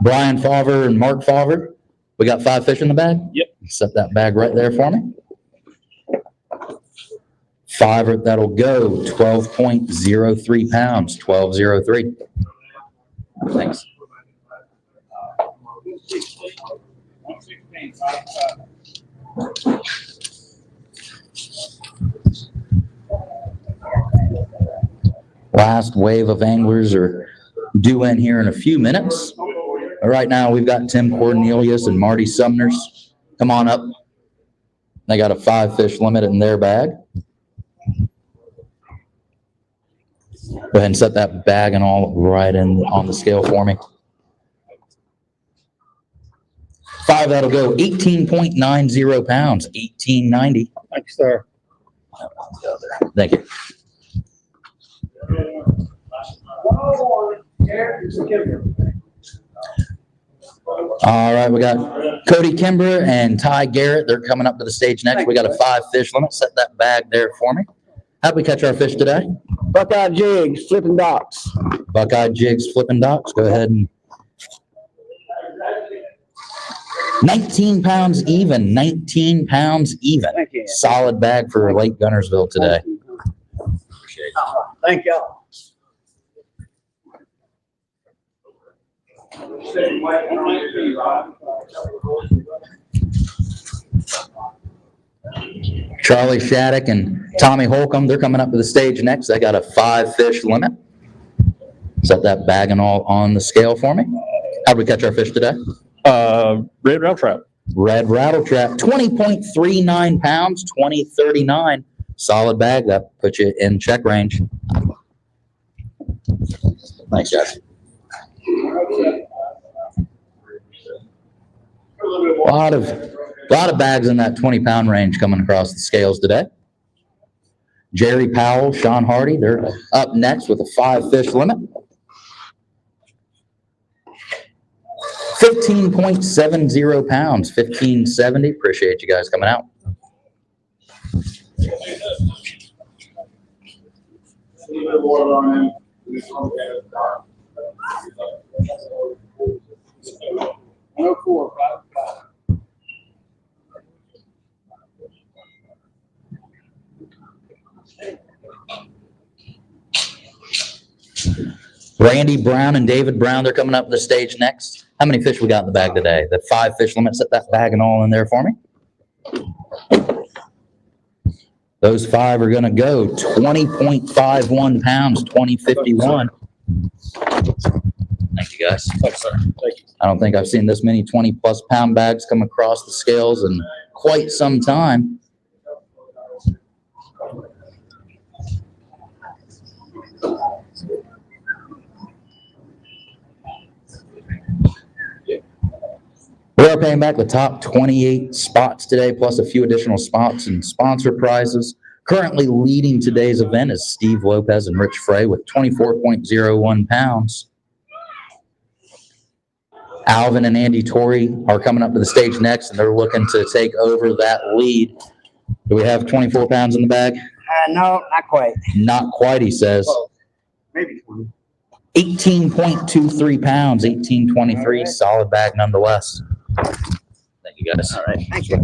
Brian Favre and Mark Favre, we got 5 fish in the bag? Yep. Set that bag right there for me. 5, that'll go 12.03 pounds, 12.03. Thanks. Last wave of anglers are due in here in a few minutes. Right now, we've got Tim Cornelius and Marty Sumners. Come on up. They got a 5 fish limit in their bag. Go ahead and set that bag and all right in on the scale for me. 5, that'll go 18.90 pounds, 1890. Thanks, sir. Thank you. All right, we got Cody Kimber and Ty Garrett. They're coming up to the stage next. We got a 5 fish limit. Set that bag there for me. How'd we catch our fish today? Buckeye jigs, flipping docks. Buckeye jigs, flipping docks. Go ahead and 19 pounds even, 19 pounds even. Thank you. Solid bag for Lake Guntersville today. Thank y'all. Charlie Shattuck and Tommy Holcomb, they're coming up to the stage next. They got a 5 fish limit. Set that bag and all on the scale for me. How'd we catch our fish today? Red rattle trap. Red rattle trap, 20.39 pounds, 20.39. Solid bag. That puts you in check range. Thanks, guys. A lot of bags in that 20-pound range coming across the scales today. Jerry Powell, Sean Hardy, they're up next with a 5 fish limit. 15.70 pounds, 1570. Appreciate you guys coming out. Randy Brown and David Brown, they're coming up to the stage next. How many fish we got in the bag today? The 5 fish limit, set that bag and all in there for me. Those 5 are gonna go 20.51 pounds, 2051. Thank you, guys. Thanks, sir. Thank you. I don't think I've seen this many 20-plus pound bags come across the scales in quite some time. We are paying back the top 28 spots today, plus a few additional spots and sponsor prizes. Currently leading today's event is Steve Lopez and Rich Frey with 24.01 pounds. Alvin and Andy Torrey are coming up to the stage next, and they're looking to take over that lead. Do we have 24 pounds in the bag? No, not quite. Not quite, he says. Maybe 20. 18.23 pounds, 1823, solid bag nonetheless. Thank you, guys. All right, thank you.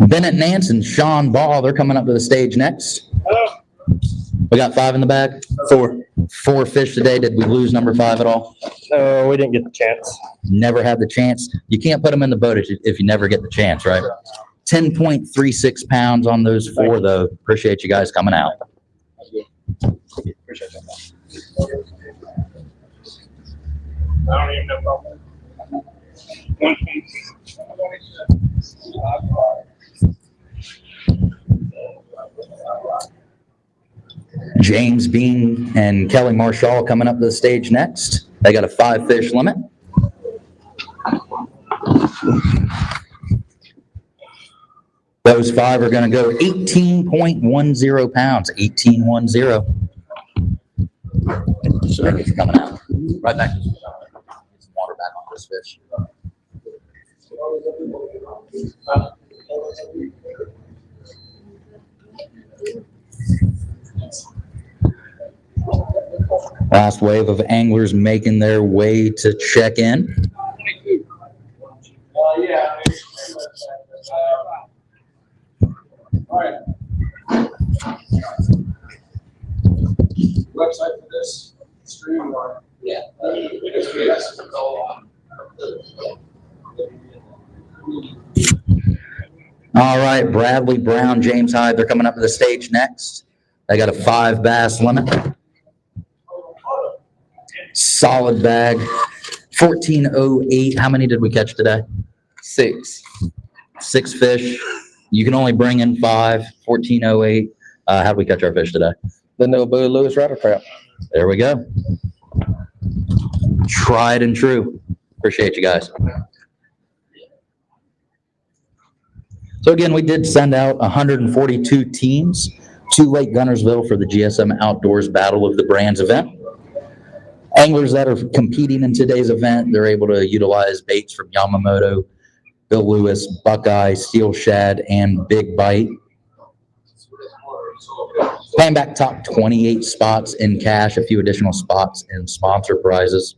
Bennett Nance and Sean Ball, they're coming up to the stage next. We got 5 in the bag? 4 fish today. Did we lose number 5 at all? No, we didn't get the chance. Never had the chance. You can't put them in the boat if you never get the chance, right? 10.36 pounds on those 4, though. Appreciate you guys coming out. Appreciate that. I don't even know about that. 1.6. James Bean and Kelly Marshall coming up to the stage next. They got a 5-fish limit. Those 5 are going to go 18.10 pounds, 18.10. It's coming out. Right back. Get some water back on this fish. Last wave of anglers making their way to check in. Yeah. All right. Website for this stream or? Yeah. All right, Bradley, Brown, James Hyde, they're coming up to the stage next. They got a 5 bass limit. Solid bag, 14.08. How many did we catch today? 6. 6 fish. You can only bring in 5, 14.08. How did we catch our fish today? The Nobu Lewis rattle trap. There we go. Tried and true. Appreciate you guys. So again, we did send out 142 teams to Lake Guntersville for the GSM Outdoors Battle of the Brands event. Anglers that are competing in today's event, they're able to utilize baits from Yamamoto, Bill Lewis, Buckeye, Steel Shad, and Big Bite. Paying back top 28 spots in cash, a few additional spots in sponsor prizes.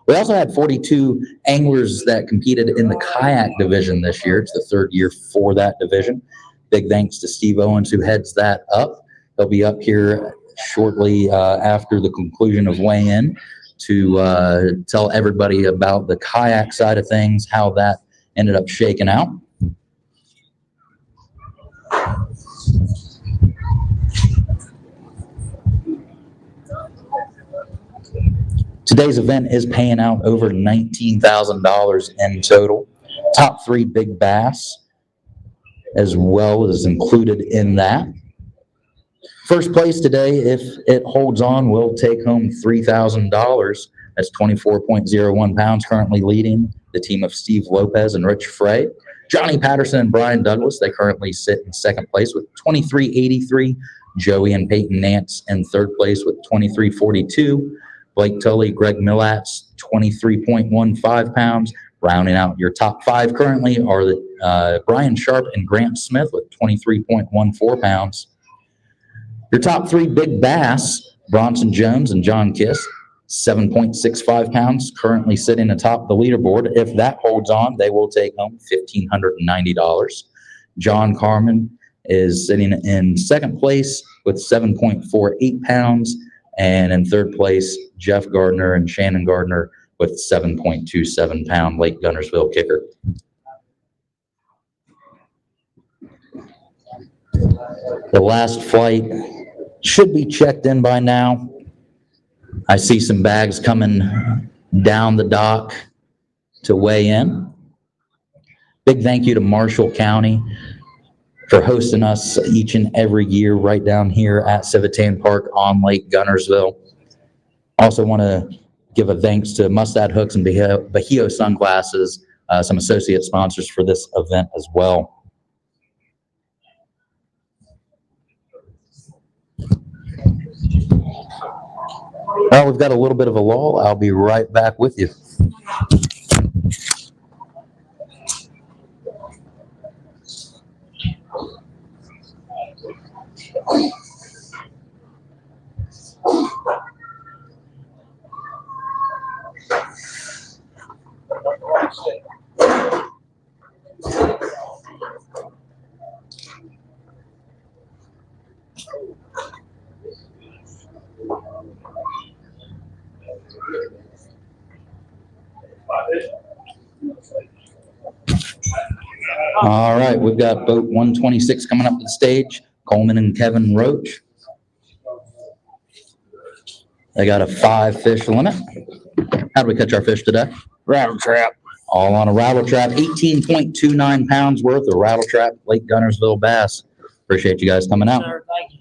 We also had 42 anglers that competed in the kayak division this year. It's the 3rd year for that division. Big thanks to Steve Owens, who heads that up. He'll be up here shortly after the conclusion of weigh-in to tell everybody about the kayak side of things, how that ended up shaking out. Today's event is paying out over $19,000 in total. Top 3 big bass as well is included in that. First place today, if it holds on, will take home $3,000. That's 24.01 pounds, currently leading the team of Steve Lopez and Rich Frey. Johnny Patterson and Brian Douglas, they currently sit in 2nd place with 23.83. Joey and Peyton Nance in 3rd place with 23.42. Blake Tully, Greg Millatz, 23.15 pounds. Rounding out your top 5 currently are the Brian Sharp and Grant Smith with 23.14 pounds. Your top 3 big bass, Bronson Jones and John Kiss, 7.65 pounds, currently sitting atop the leaderboard. If that holds on, they will take home $1,590. John Carmen is sitting in 2nd place with 7.48 pounds. And in 3rd place, Jeff Gardner and Shannon Gardner with 7.27 pound Lake Guntersville kicker. The last flight should be checked in by now. I see some bags coming down the dock to weigh in. Big thank you to Marshall County for hosting us each and every year right down here at Civitan Park on Lake Guntersville. Also want to give a thanks to Mustad Hooks and Bahio Sunglasses, some associate sponsors for this event as well. Well, we've got a little bit of a lull. I'll be right back with you. All right, we've got boat 126 coming up to the stage, Coleman and Kevin Roach. They got a 5-fish limit. How did we catch our fish today? Rattle trap. All on a rattle trap, 18.29 pounds worth of rattle trap, Lake Guntersville bass. Appreciate you guys coming out. Sir, thank you.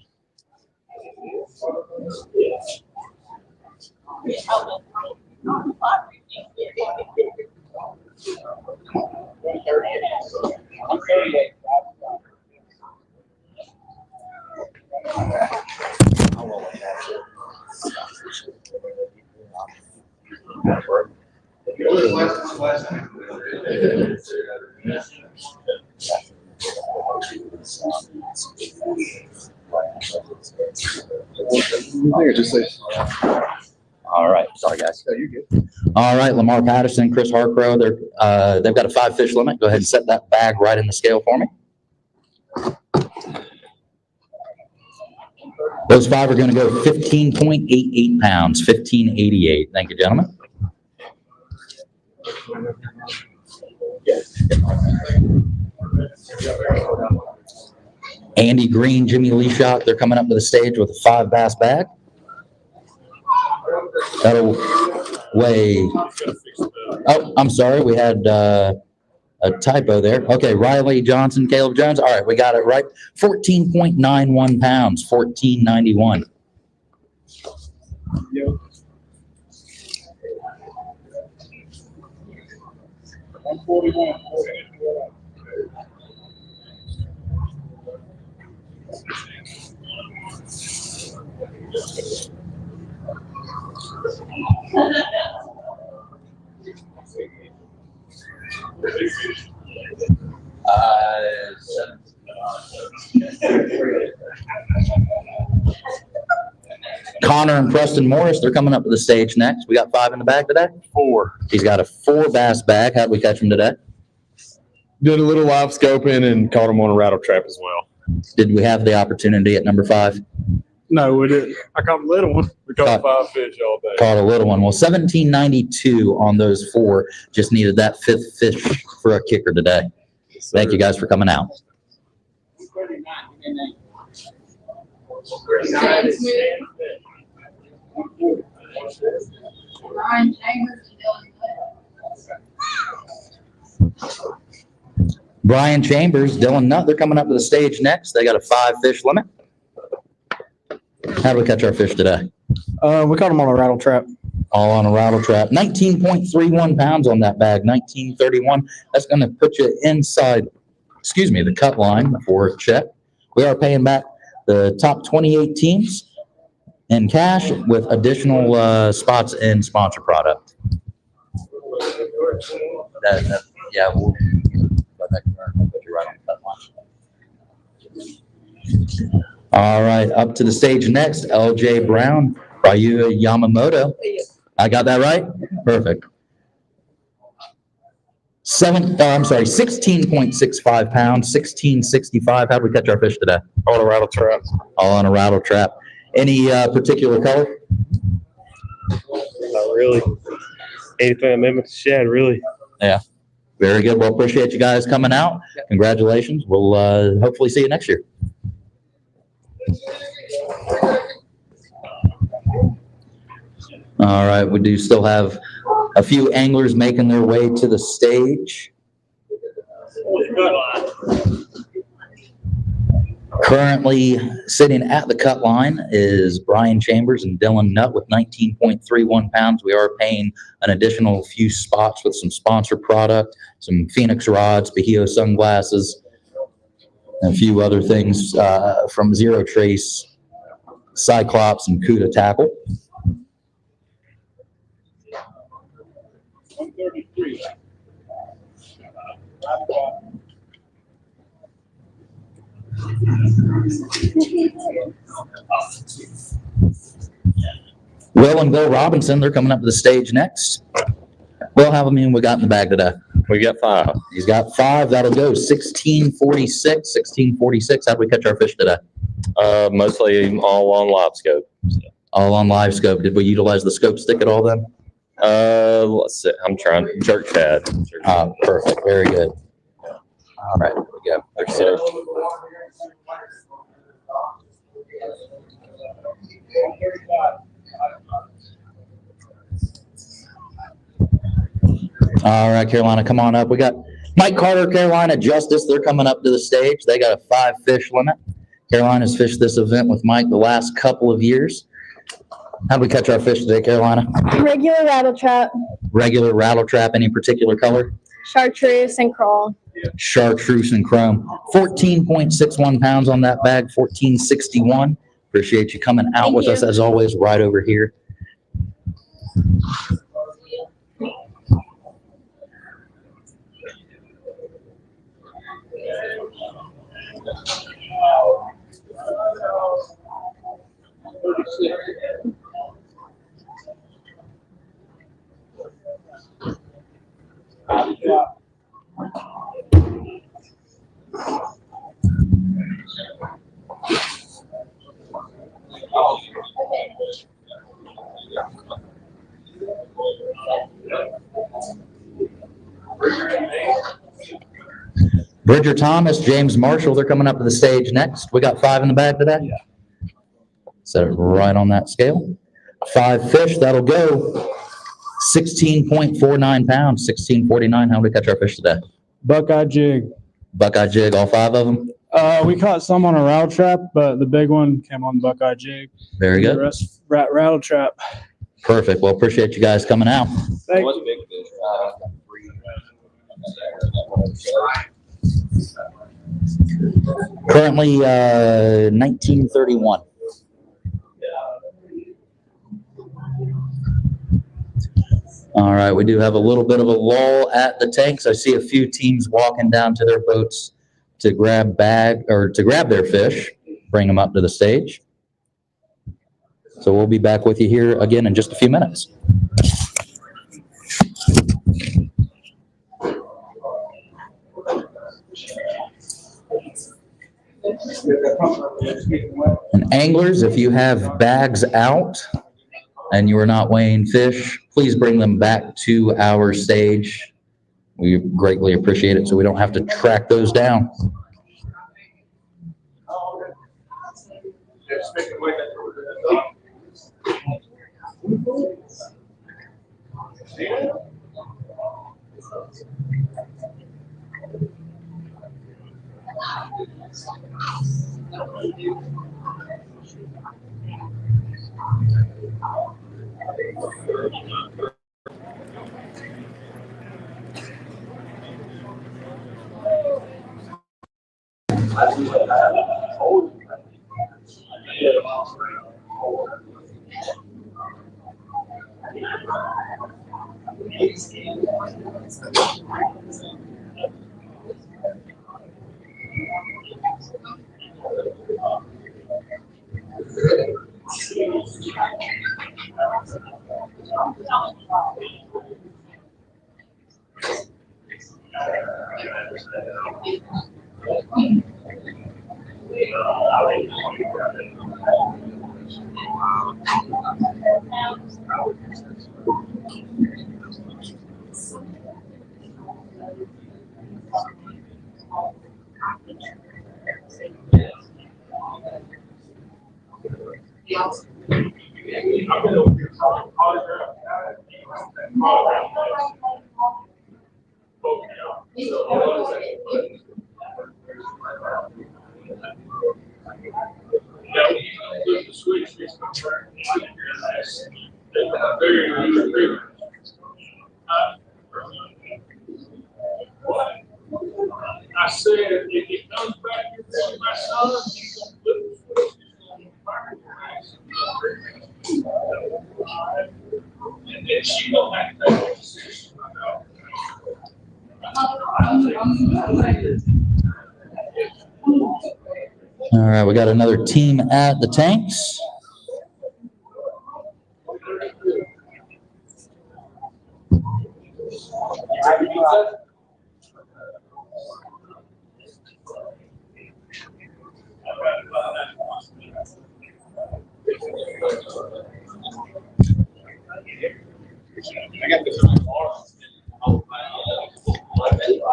All right, sorry guys. All right, Lamar Patterson, Chris Harcrow, they've got a 5 fish limit. Go ahead and set that bag right in the scale for me. Those 5 are going to go 15.88 pounds, 1588. Thank you, gentlemen. Andy Green, Jimmy Lee Shot, they're coming up to the stage with a 5 bass bag. That'll weigh, oh, I'm sorry, we had a typo there. Okay, Riley Johnson, Caleb Jones. All right, we got it right. 14.91 pounds, 1491. Connor and Preston Morris, they're coming up to the stage next. We got 5 in the bag today? 4. He's got a 4 bass bag. How'd we catch him today? Did a little live scoping and caught him on a rattle trap as well. Did we have the opportunity at number 5? No, we didn't. I caught a little one. We caught 5 fish all day. Caught a little one. Well, 1792 on those 4. Just needed that 5th fish for a kicker today. Thank you guys for coming out. Brian Chambers, Dylan Nutt, they're coming up to the stage next. They got a 5 fish limit. How did we catch our fish today? We caught them on a rattle trap. All on a rattle trap. 19.31 pounds on that bag, 1931. That's going to put you inside, the cut line for a check. We are paying back the top 28 teams in cash with additional spots in sponsor product. Yeah, we'll let that put you right on the cut line. All right, up to the stage next, LJ Brown, Ryu Yamamoto. I got that right? Perfect. 16.65 pounds, 1665. How'd we catch our fish today? On a rattle trap. All on a rattle trap. Any particular color? Not really. Anything that mimics shad, really. Yeah. Very good. Well, appreciate you guys coming out. Congratulations. We'll hopefully see you next year. All right, we do still have a few anglers making their way to the stage. Currently sitting at the cut line is Brian Chambers and Dylan Nutt with 19.31 pounds. We are paying an additional few spots with some sponsor product, some Phoenix rods, Bahio sunglasses, and a few other things from Zero Trace, Cyclops, and Cuda Tackle. Will and Bill Robinson, they're coming up to the stage next. Will, how many we got in the bag today? We got 5. He's got 5. That'll go 1646. 1646. How'd we catch our fish today? Mostly all on live scope. All on live scope. Did we utilize the scope stick at all then? Let's see. I'm trying jerk shad. Perfect. Very good. All right, there we go. They're sick. All right, Carolina, come on up. We got Mike Carter, Carolina Justice. They're coming up to the stage. They got a 5 fish limit. Carolina's fished this event with Mike the last couple of years. How'd we catch our fish today, Carolina? Regular rattle trap, Regular rattle trap, any particular color? chartreuse, and crawl. Chartreuse and chrome. 14.61 pounds on that bag, 1461. Appreciate you coming out Thank with you. us as always, right over here. Bridger Thomas, James Marshall, they're coming up to the stage next. We got 5 in the bag today? Yeah. Set it right on that scale. 5 fish, that'll go 16.49 pounds, 1649. How did we catch our fish today? Buckeye jig. Buckeye jig, all 5 of them? We caught some on a rattle trap, but the big one came on the Buckeye jig. Very The good. rest rattle trap. Perfect. Well, appreciate you guys coming out. Thank What's big fish? Currently, 1931. All right, we do have a little bit of a lull at the tanks. I see a few teams walking down to their boats to grab their fish, bring them up to the stage. So we'll be back with you here again in just a few minutes. And anglers, if you have bags out and you are not weighing fish, please bring them back to our stage. We greatly appreciate it so we don't have to track those down. I said, if he comes back here to my son, he's gonna put his foot and then she gonna have to take a decision. All right, we got another team at the tanks.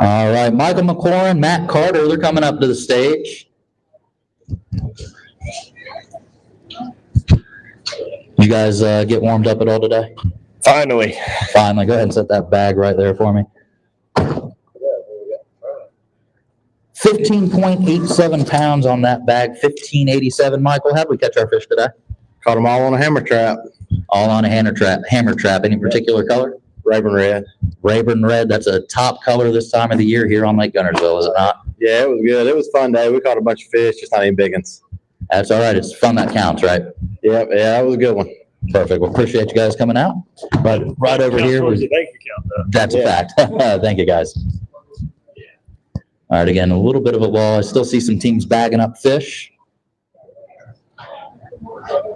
All right, Michael McLaurin, Matt Carter, they're coming up to the stage. You guys get warmed up at all today? Finally. Finally. Go ahead and set that bag right there for me. 15.87 pounds on that bag, 1587. Michael, how'd we catch our fish today? Caught them all on a hammer trap. All on a hammer trap. Any particular color? Raven red. Rayburn red, that's a top color this time of the year here on Lake Guntersville, is it not? Yeah, it was good. It was a fun day. We caught a bunch of fish, just not any big ones. That's all right. It's fun that counts, right? Yeah, that was a good one. Perfect. Well, appreciate you guys coming out. But right over here was, that's a fact. Thank you, guys. All right, again, a little bit of a lull. I still see some teams bagging up fish.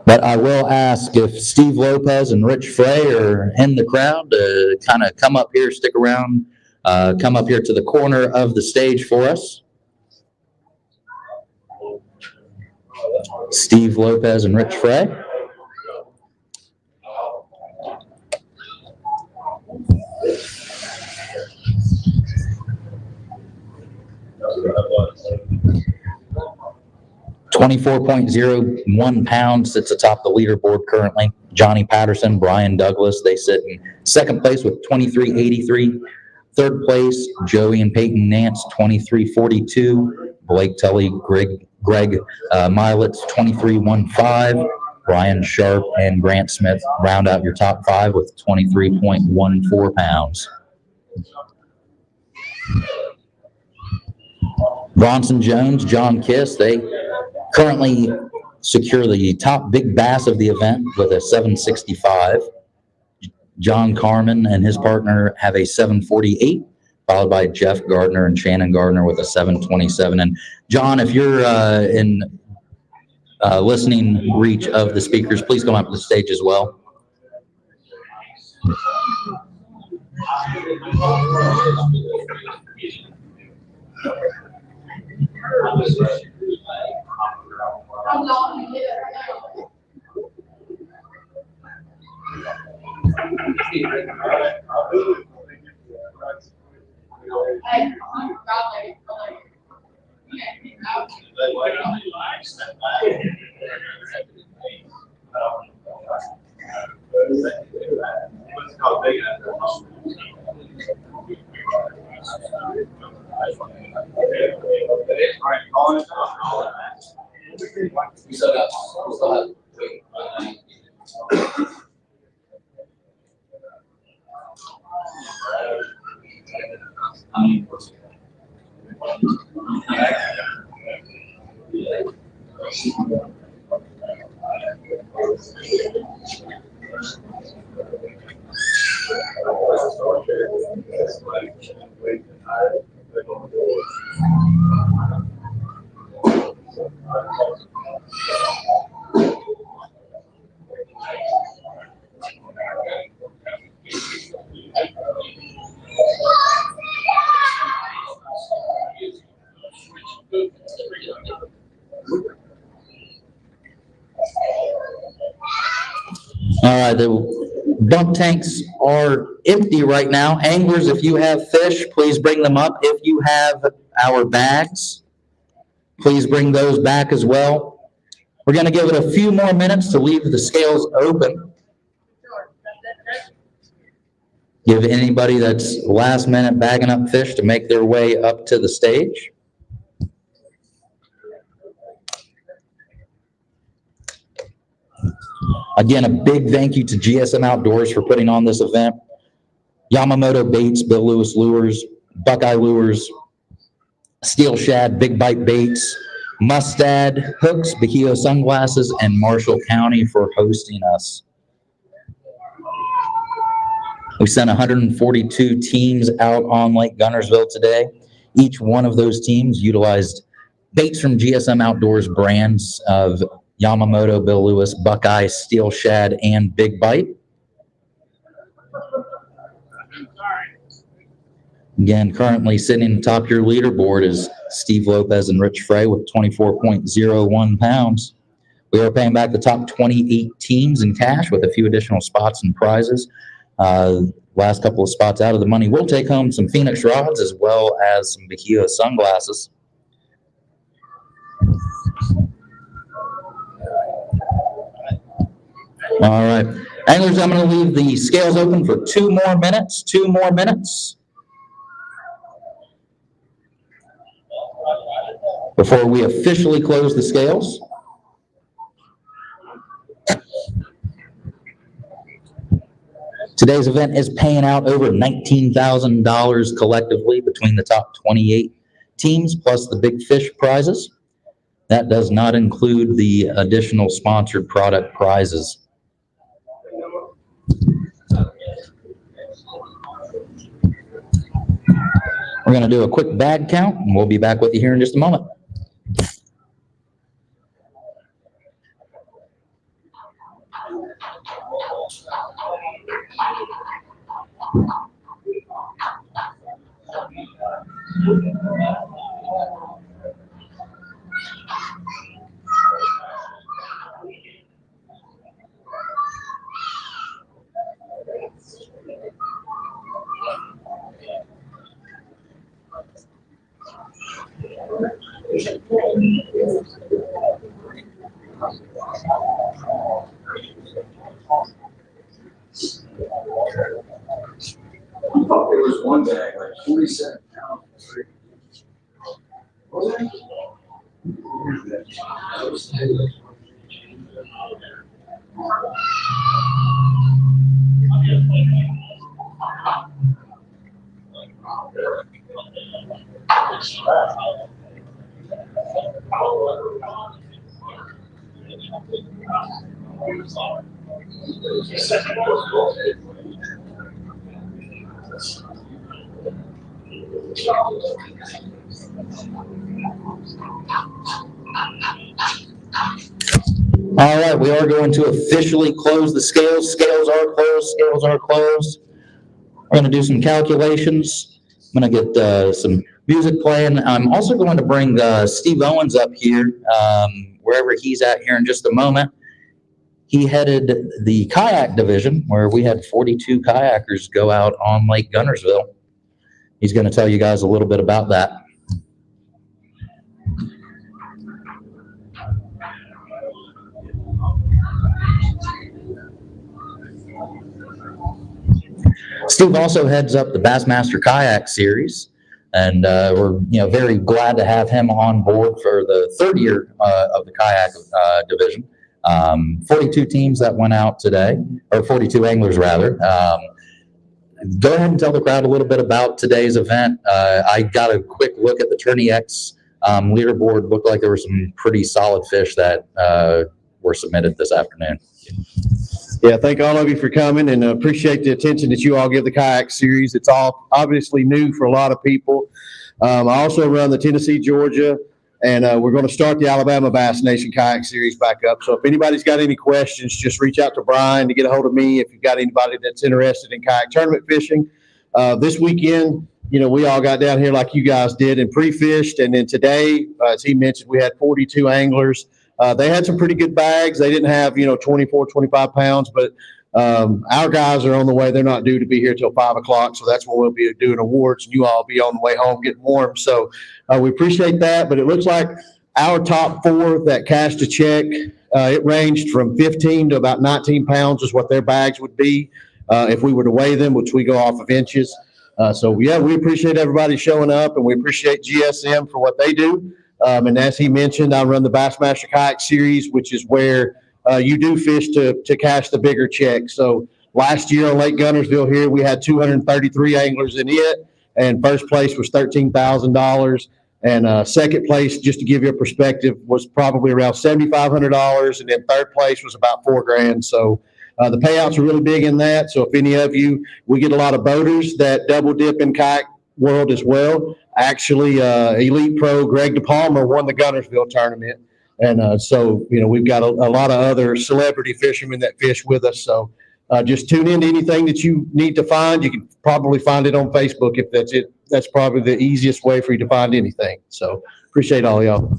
But I will ask if Steve Lopez and Rich Frey are in the crowd to kind of come up here, stick around, come up here to the corner of the stage for us. Steve Lopez and Rich Frey. £24.01 sits atop the leaderboard currently. Johnny Patterson, Brian Douglas, they sit in second place with 23.83. Third place, Joey and Peyton Nance, 23.42. Blake Tully, Greg Milets, 23.15. Brian Sharp and Grant Smith round out your top five with 23.14 pounds. Bronson Jones, John Kiss, they currently secure the top big bass of the event with a 765. John Carmen and his partner have a 748, followed by Jeff Gardner and Shannon Gardner with a 727. And John, if you're in listening reach of the speakers, please come up to the stage as well. All right, the bump tanks are empty right now. Anglers, if you have fish, please bring them up. If you have our bags, please bring those back as well. We're going to give it a few more minutes to leave the scales open. Give anybody that's last minute bagging up fish to make their way up to the stage. Again, a big thank you to GSM Outdoors for putting on this event. Yamamoto Baits, Bill Lewis Lures, Buckeye Lures, Steel Shad, Big Bite Baits, Mustad, Hooks, Bajío Sunglasses, and Marshall County for hosting us. We sent 142 teams out on Lake Guntersville today. Each one of those teams utilized baits from GSM Outdoors brands of Yamamoto, Bill Lewis, Buckeye, Steel Shad, and Big Bite. Again, currently sitting atop your leaderboard is Steve Lopez and Rich Frey with 24.01 pounds. We are paying back the top 28 teams in cash with a few additional spots and prizes. Last couple of spots out of the money will take home some Phoenix rods as well as some Bajío sunglasses. All right. Anglers, I'm going to leave the scales open for 2 more minutes. 2 more minutes. Before we officially close the scales, today's event is paying out over $19,000 collectively between the top 28 teams plus the big fish prizes. That does not include the additional sponsored product prizes. We're going to do a quick bag count, and we'll be back with you here in just a moment. There was one bag, like 47 pounds. All right, we are going to officially close the scales. Scales are closed. Scales are closed. We're going to do some calculations. I'm going to get some music playing. I'm also going to bring Steve Owens up here, wherever he's at here in just a moment. He headed the kayak division, where we had 42 kayakers go out on Lake Guntersville. He's going to tell you guys a little bit about that. Steve also heads up the Bassmaster Kayak Series, and we're very glad to have him on board for the third year of the kayak division. 42 teams that went out today, or 42 anglers rather. Go ahead and tell the crowd a little bit about today's event. I got a quick look at the Tourney X leaderboard. Looked like there were some pretty solid fish that were submitted this afternoon. Yeah, thank all of you for coming, and appreciate the attention that you all give the kayak series. It's all obviously new for a lot of people. I also run the Tennessee, Georgia, and we're going to start the Alabama Bass Nation Kayak Series back up. So if anybody's got any questions, just reach out to Brian to get a hold of me if you've got anybody that's interested in kayak tournament fishing. This weekend, we all got down here like you guys did and pre-fished, and then today, as he mentioned, we had 42 anglers. They had some pretty good bags. They didn't have, 24, 25 pounds, but our guys are on the way. They're not due to be here till 5 o'clock. So that's when we'll be doing awards, and you all be on the way home getting warm. So we appreciate that. But it looks like our top 4 that cashed a check, it ranged from 15 to about 19 pounds is what their bags would be if we were to weigh them, which we go off of inches. So yeah, we appreciate everybody showing up, and we appreciate GSM for what they do. And as he mentioned, I run the Bassmaster Kayak Series, which is where you do fish to cash the bigger check. So last year on Lake Guntersville here, we had 233 anglers in it, and first place was $13,000. And second place, just to give you a perspective, was probably around $7,500, and then third place was about $4,000. So the payouts are really big in that. So if any of you, we get a lot of boaters that double dip in kayak world as well. Actually, Elite Pro Greg DePalma won the Guntersville tournament. And so, we've got a lot of other celebrity fishermen that fish with us. So just tune in to anything that you need to find. You can probably find it on Facebook if that's it. That's probably the easiest way for you to find anything. So appreciate all y'all.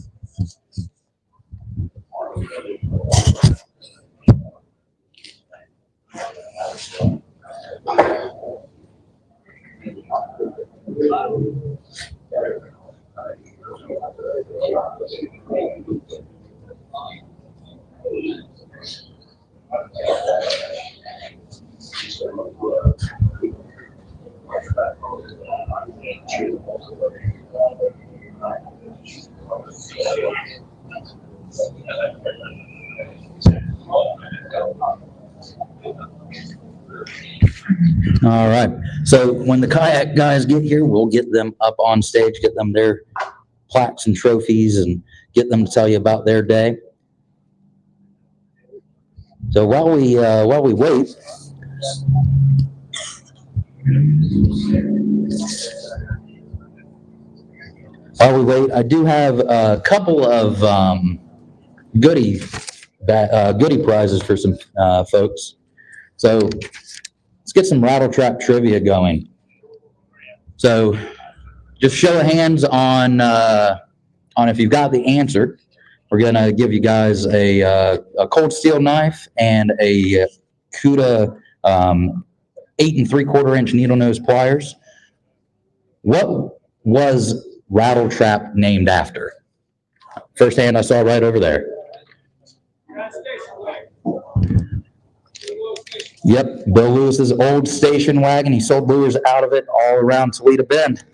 All right. So when the kayak guys get here, we'll get them up on stage, get them their plaques and trophies, and get them to tell you about their day. So while we wait, I do have a couple of goodie prizes for some folks. So let's get some rattle trap trivia going. So just show of hands on if you've got the answer. We're gonna give you guys a cold steel knife and a Cuda 8 3/4 inch needle nose pliers. What was rattle trap named after? First hand I saw right over there. Yep, Bill Lewis's old station wagon. He sold lures out of it all around Toledo Bend.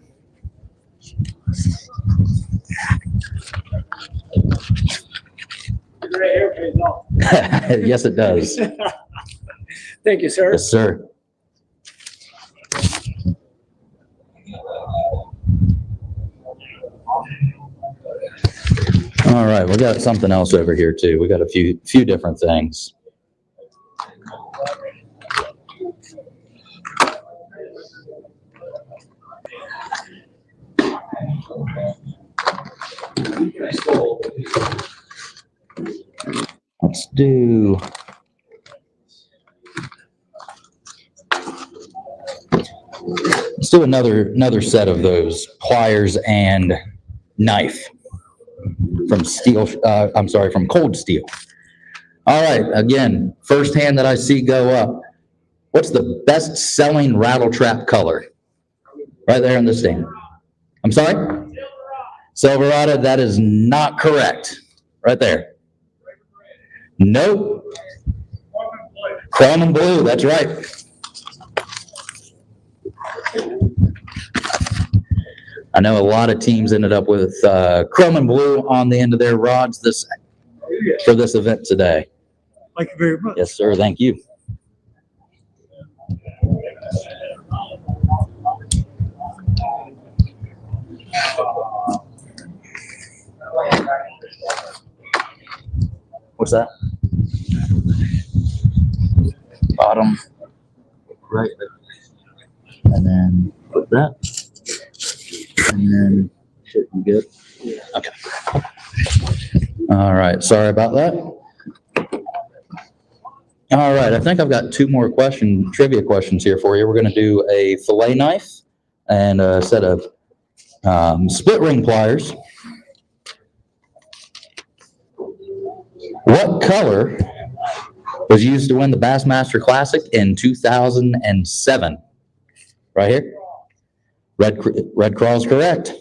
Yes, it does. Thank you, sir. Yes, sir. All right, we got something else over here too. We got a few different things. Let's do another set of those pliers and knife from from Cold Steel. All right, again, first hand that I see go up. What's the best selling rattle trap color? Right there in the stand. I'm sorry? Silverado, that is not correct. Right there. Nope. Chrome and blue, that's right. I know a lot of teams ended up with chrome and blue on the end of their rods for this event today. Thank you very much. Yes, sir. Thank you. What's that? Bottom right there. And then put that. And then should be good. Okay. All right. Sorry about that. All right. I think I've got two more trivia questions here for you. We're going to do a fillet knife and a set of split ring pliers. What color was used to win the Bassmaster Classic in 2007? Right here. Red Craw is correct.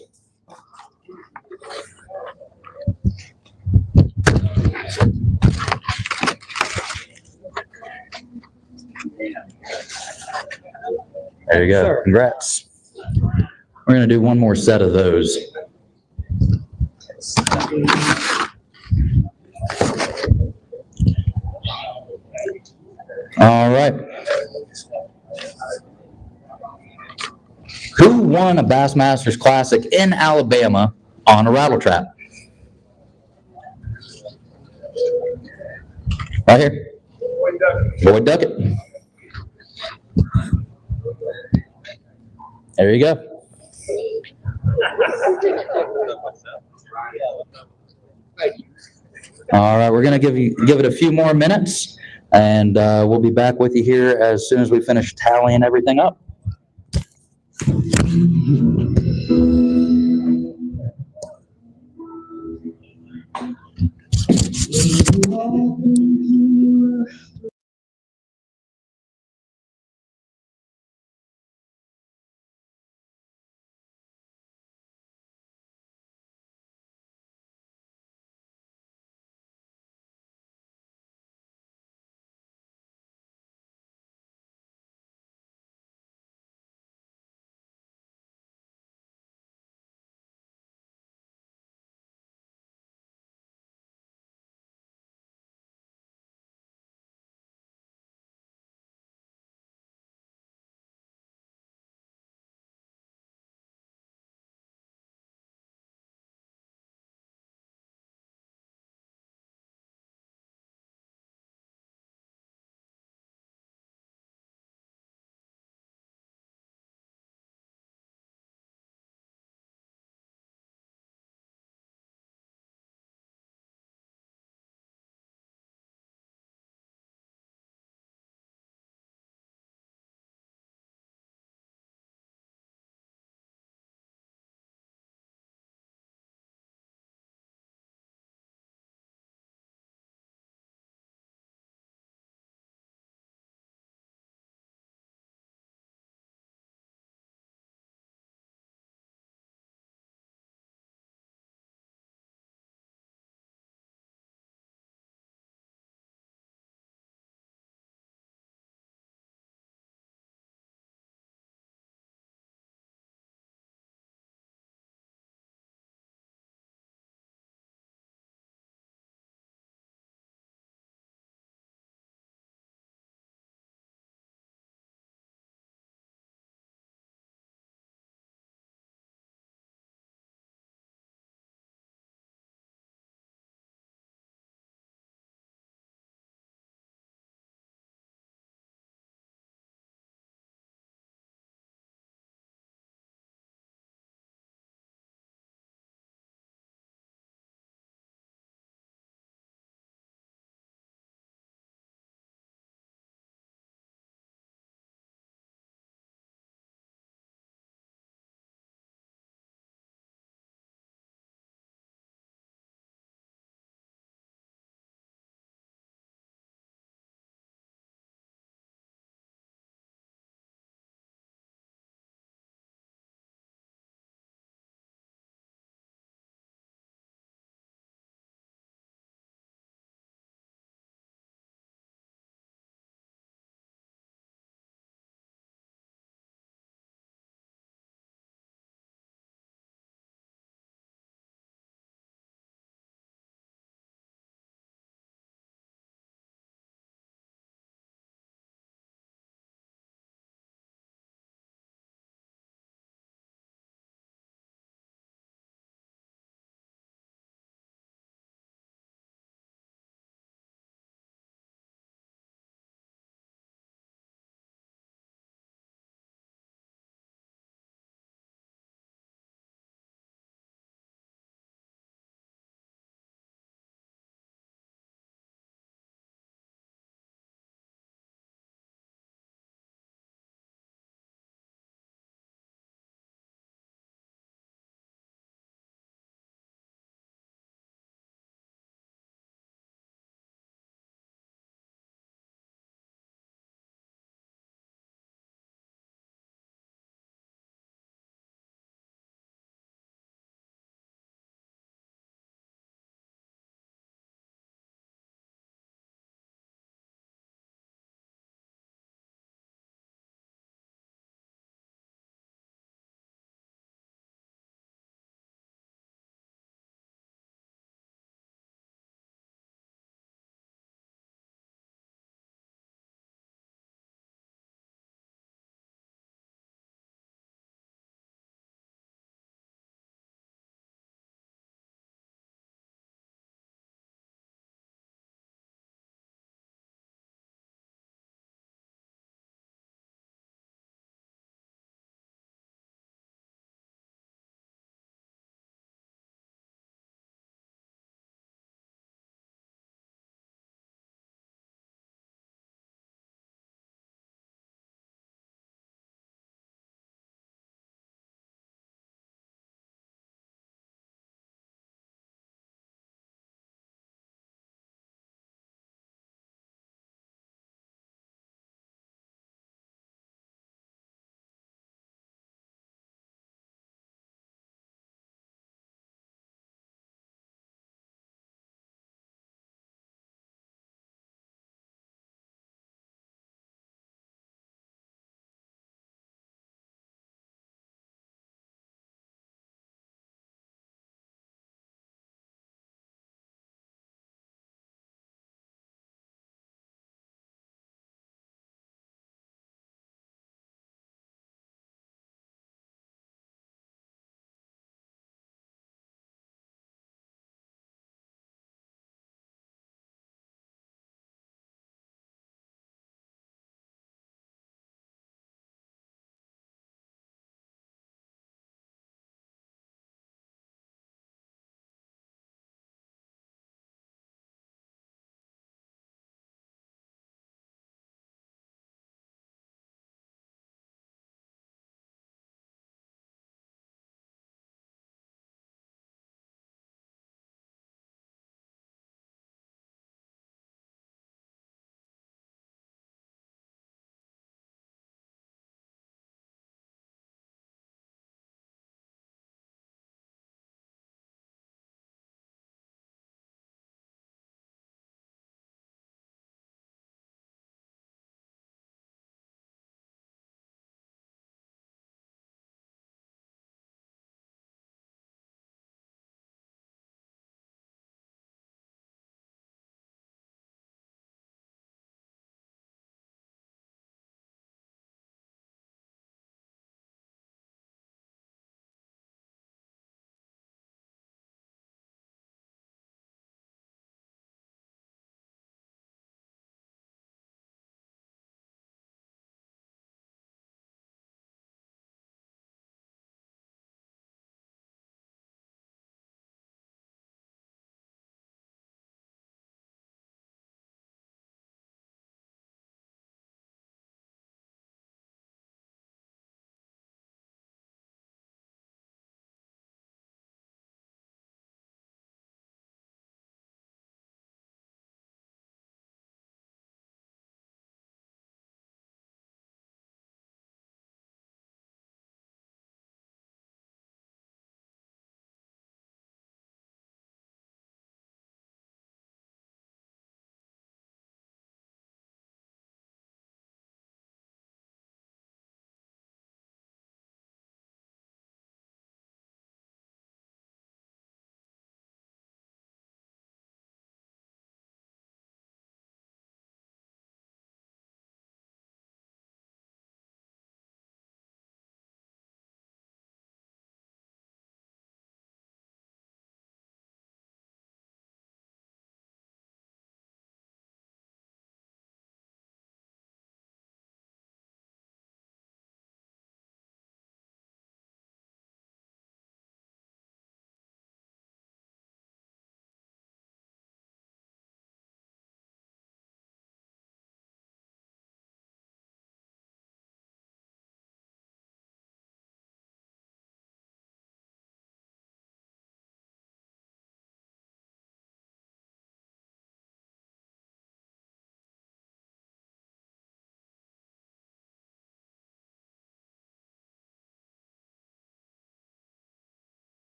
There you go. Congrats. We're going to do one more set of those. All right. Who won a Bassmasters Classic in Alabama on a rattle trap? Right here. Boyd Duckett. There you go. All right, we're going to give it a few more minutes, and we'll be back with you here as soon as we finish tallying everything up.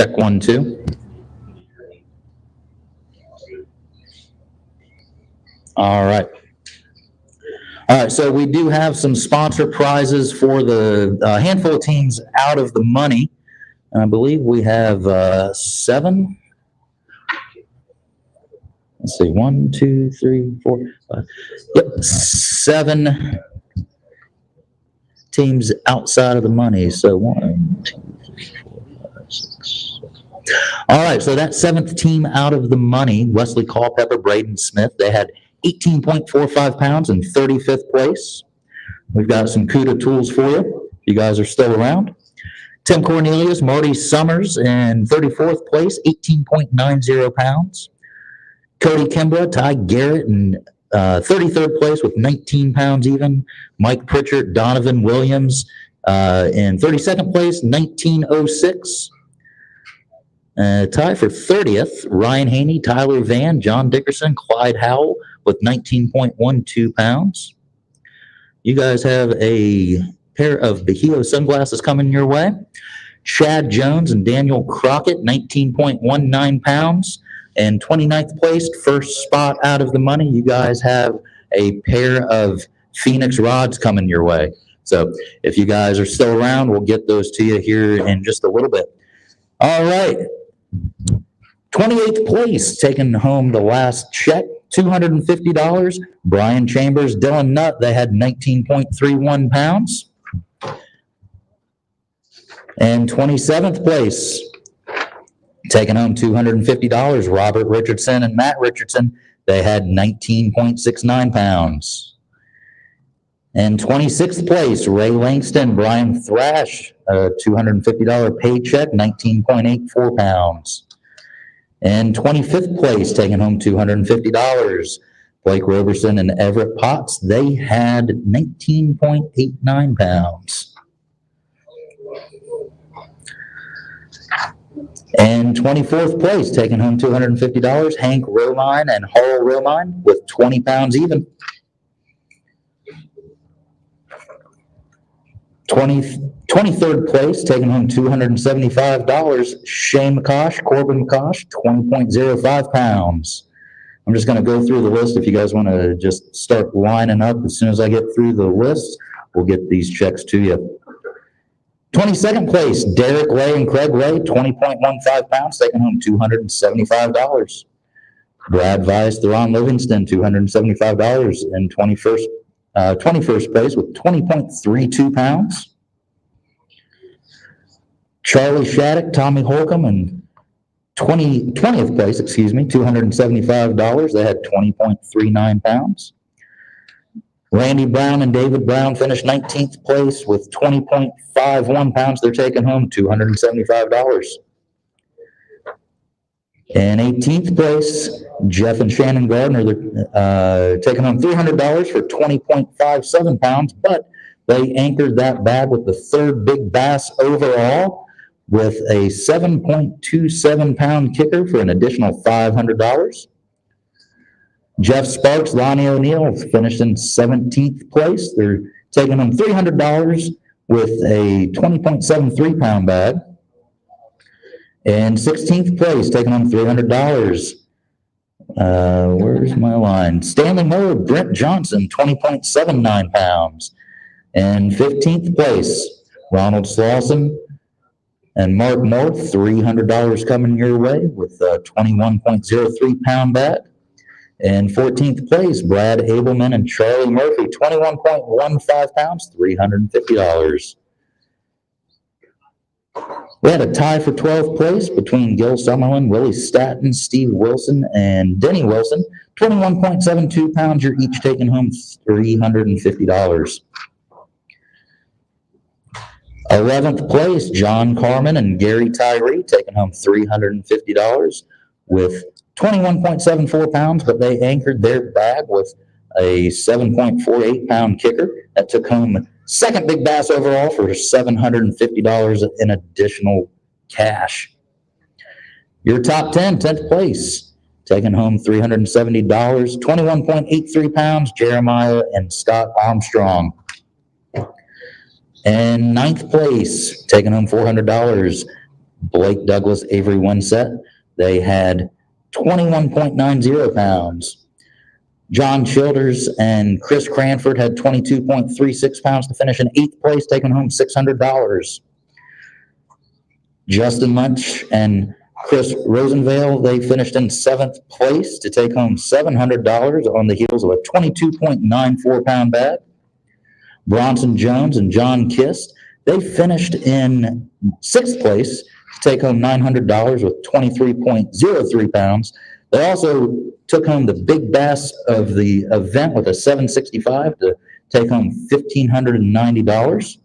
Check 1, 2. All right. All right, so we do have some sponsor prizes for the handful of teams out of the money. I believe we have 7. Let's see, 1, 2, 3, 4, 5. Yep, 7 teams outside of the money. So 1, 2, 3, 4, 5, 6. All right, so that 7th team out of the money, Wesley Culpepper, Braden Smith, they had 18.45 pounds in 35th place. We've got some CUDA tools for you. You guys are still around. Tim Cornelius, Marty Summers in 34th place, 18.90 pounds. Cody Kimbrough, Ty Garrett in 33rd place with 19 pounds even. Mike Pritchard, Donovan Williams in 32nd place, 1906. Tie for 30th, Ryan Haney, Tyler Van, John Dickerson, Clyde Howell with 19.12 pounds. You guys have a pair of Bahio sunglasses coming your way. Chad Jones and Daniel Crockett, 19.19 pounds. And 29th place, first spot out of the money. You guys have a pair of Phoenix rods coming your way. So if you guys are still around, we'll get those to you here in just a little bit. All right. 28th place, taking home the last check, $250. Brian Chambers, Dylan Nutt, they had 19.31 pounds. And 27th place, taking home $250. Robert Richardson and Matt Richardson, they had 19.69 pounds. And 26th place, Ray Langston, Brian Thrash, a $250 paycheck, 19.84 pounds. And 25th place, taking home $250. Blake Roberson and Everett Potts, they had 19.89 pounds. And 24th place, taking home $250, Hank Romine and Harl Romine with 20 pounds even. 23rd place, taking home $275, Shane McCosh, Corbin McCosh, 20.05 pounds. I'm just going to go through the list. If you guys want to just start lining up, as soon as I get through the list, we'll get these checks to you. 22nd place, Derek Lay and Craig Lay, 20.15 pounds, taking home $275. Brad Weiss, Theron Livingston, $275 in 21st place with 20.32 pounds. Charlie Shattuck, Tommy Holcomb, and 20th place, $275. They had 20.39 pounds. Randy Brown and David Brown finished 19th place with 20.51 pounds. They're taking home $275. In 18th place, Jeff and Shannon Gardner, they're taking home $300 for 20.57 pounds, but they anchored that bag with the 3rd big bass overall with a 7.27 pound kicker for an additional $500. Jeff Sparks, Lonnie O'Neill finished in 17th place. They're taking home $300 with a 20.73 pound bag. And 16th place, taking home $300. Where's my line? Stanley Moore, Brent Johnson, 20.79 pounds. And 15th place, Ronald Slauson and Mark Moore, $300 coming your way with a 21.03 pound bag. And 14th place, Brad Abelman and Charlie Murphy, 21.15 pounds, $350. We had a tie for 12th place between Gil Summerlin, Willie Staton, Steve Wilson, and Denny Wilson. 21.72 pounds, you're each taking home $350. 11th place, John Carmen and Gary Tyree, taking home $350 with 21.74 pounds, but they anchored their bag with a 7.48 pound kicker. That took home 2nd big bass overall for $750 in additional cash. Your top 10, 10th place, taking home $370, 21.83 pounds, Jeremiah and Scott Armstrong. And 9th place, taking home $400, Blake Douglas, Avery Winsett, they had 21.90 pounds. John Childers and Chris Cranford had 22.36 pounds to finish in 8th place, taking home $600. Justin Munch and Chris Rosenvale, they finished in 7th place to take home $700 on the heels of a 22.94 pound bag. Bronson Jones and John Kist, they finished in 6th place to take home $900 with 23.03 pounds. They also took home the big bass of the event with a 765 to take home $1,590.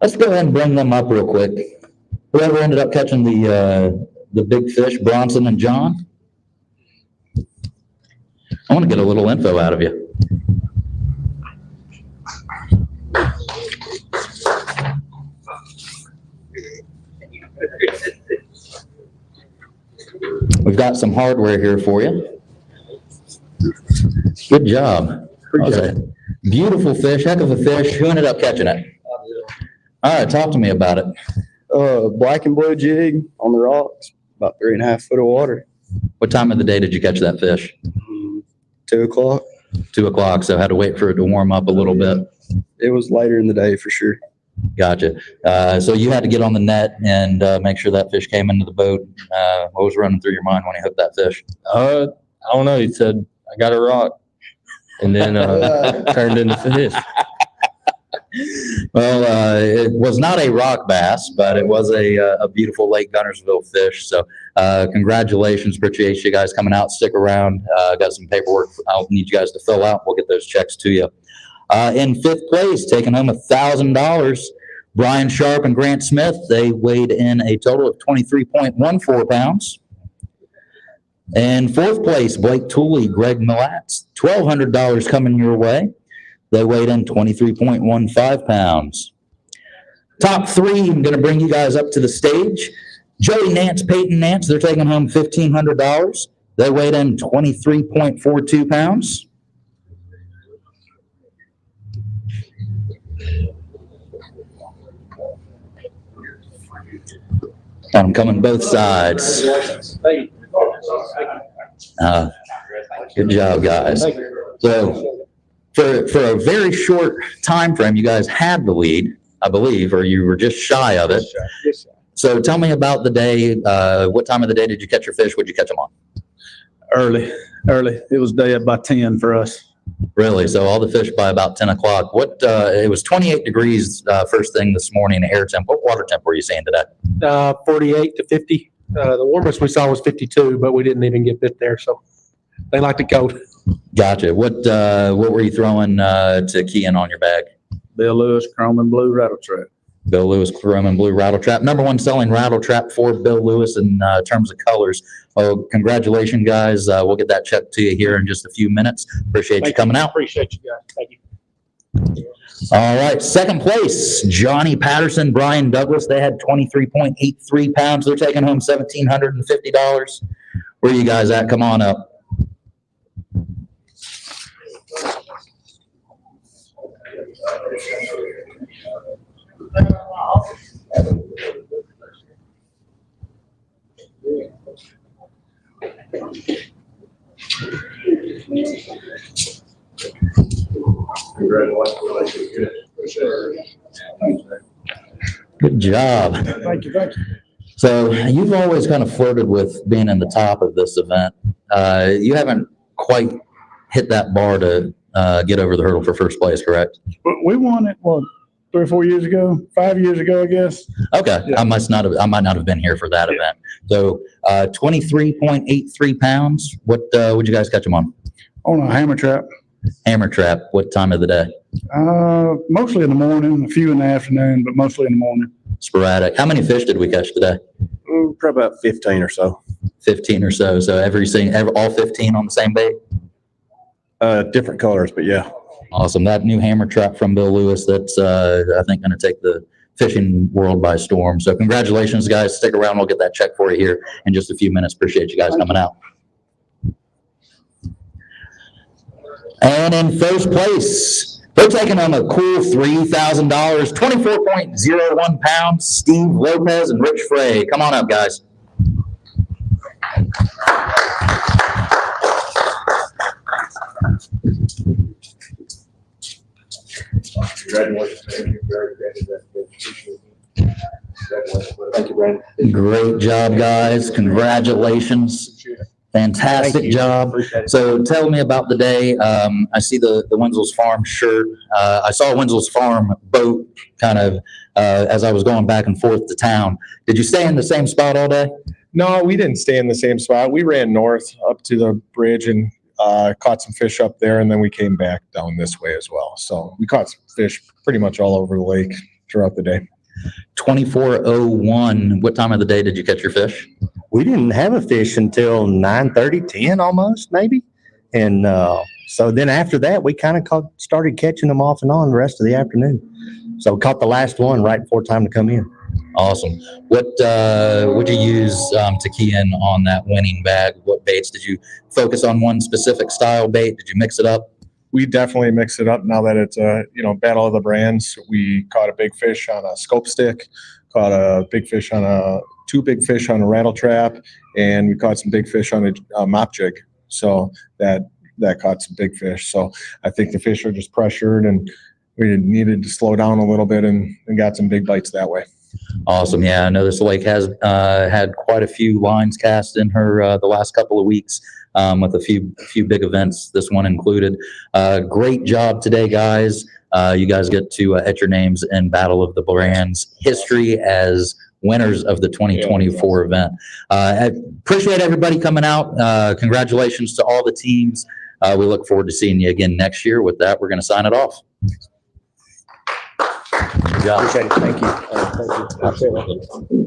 Let's go ahead and bring them up real quick. Whoever ended up catching the big fish, Bronson and John. I want to get a little info out of you. We've got some hardware here for you. Good job. That was a beautiful fish, heck of a fish. Who ended up catching it? All right, talk to me about it. Black and blue jig on the rocks, about 3.5 foot of water. What time of the day did you catch that fish? 2 o'clock. 2 o'clock, so had to wait for it to warm up a little bit. It was later in the day for sure. Gotcha. So you had to get on the net and make sure that fish came into the boat. What was running through your mind when you hooked that fish? I don't know. He said, I got a rock. And then turned into fish. Well, it was not a rock bass, but it was a beautiful Lake Guntersville fish. So congratulations. Appreciate you guys coming out. Stick around. Got some paperwork I'll need you guys to fill out. We'll get those checks to you. In 5th place, taking home $1,000, Brian Sharp and Grant Smith. They weighed in a total of 23.14 pounds. In 4th place, Blake Tooley, Greg Millatz, $1,200 coming your way. They weighed in 23.15 pounds. Top 3, I'm going to bring you guys up to the stage. Joey Nance, Peyton Nance, they're taking home $1,500. They weighed in 23.42 pounds. I'm coming both sides. Good job, guys. So for a very short time frame, you guys had the lead, I believe, or you were just shy of it. So tell me about the day. What time of the day did you catch your fish? What'd you catch them on? Early. It was day by 10 for us. Really? So all the fish by about 10 o'clock. It was 28 degrees first thing this morning, air temp. What water temp were you seeing today? 48 to 50. The warmest we saw was 52, but we didn't even get bit there, so they like the cold. Gotcha. What were you throwing to key in on your bag? Bill Lewis, Chrome and Blue Rattle Trap. Bill Lewis, Chrome and Blue Rattle Trap. #1 selling rattle trap for Bill Lewis in terms of colors. Oh, congratulations, guys. We'll get that check to you here in just a few minutes. Appreciate you coming out. Appreciate you guys. Thank you. All right, 2nd place, Johnny Patterson, Brian Douglas. They had 23.83 pounds. They're taking home $1,750. Where are you guys at? Come on up. Good job. Thank you. So you've always kind of flirted with being in the top of this event. You haven't quite hit that bar to get over the hurdle for first place, correct? We won it, 3 or 4 years ago, 5 years ago, I guess. Okay, yeah. I might not have been here for that event. So 23.83 pounds. What would you guys catch them on? On a hammer trap. Hammer trap. What time of the day? Mostly in the morning, a few in the afternoon, but mostly in the morning. Sporadic. How many fish did we catch today? Probably about 15 or so. 15 or so. So all 15 on the same bait? Different colors, but yeah. Awesome. That new hammer trap from Bill Lewis, that's, I think, going to take the fishing world by storm. So congratulations, guys. Stick around. We'll get that check for you here in just a few minutes. Appreciate you guys coming out. And in first place, They're taking home a cool $3,000, 24.01 pounds, Steve Lopez and Rich Frey. Come on up, guys. Thank you, Brandon. Great job, guys. Congratulations. Fantastic job. So tell me about the day. I see the Wenzel's Farm shirt. I saw Wenzel's Farm boat kind of as I was going back and forth to town. Did you stay in the same spot all day? No, we didn't stay in the same spot. We ran north up to the bridge and caught some fish up there, and then we came back down this way as well. So we caught some fish pretty much all over the lake throughout the day. 24:01. What time of the day did you catch your fish? We didn't have a fish until 9:30, 10 almost, maybe. And so then after that, we kind of started catching them off and on the rest of the afternoon. So we caught the last one right before time to come in. Awesome. What would you use to key in on that winning bag? What baits? Did you focus on one specific style bait? Did you mix it up? We definitely mix it up now that it's a battle of the brands. We caught a big fish on a scope stick, caught a big fish on two big fish on a rattle trap, and we caught some big fish on a mop jig. So that caught some big fish. So I think the fish are just pressured, and we needed to slow down a little bit and got some big bites that way. Awesome. Yeah, I know this lake has had quite a few lines cast in her the last couple of weeks with a few big events, this one included. Great job today, guys. You guys get to etch your names in Battle of the Brands history as winners of the 2024 event. I appreciate everybody coming out. Congratulations to all the teams. We look forward to seeing you again next year. With that, we're going to sign it off. Good job. Appreciate it. Thank you. Thank you. Appreciate it.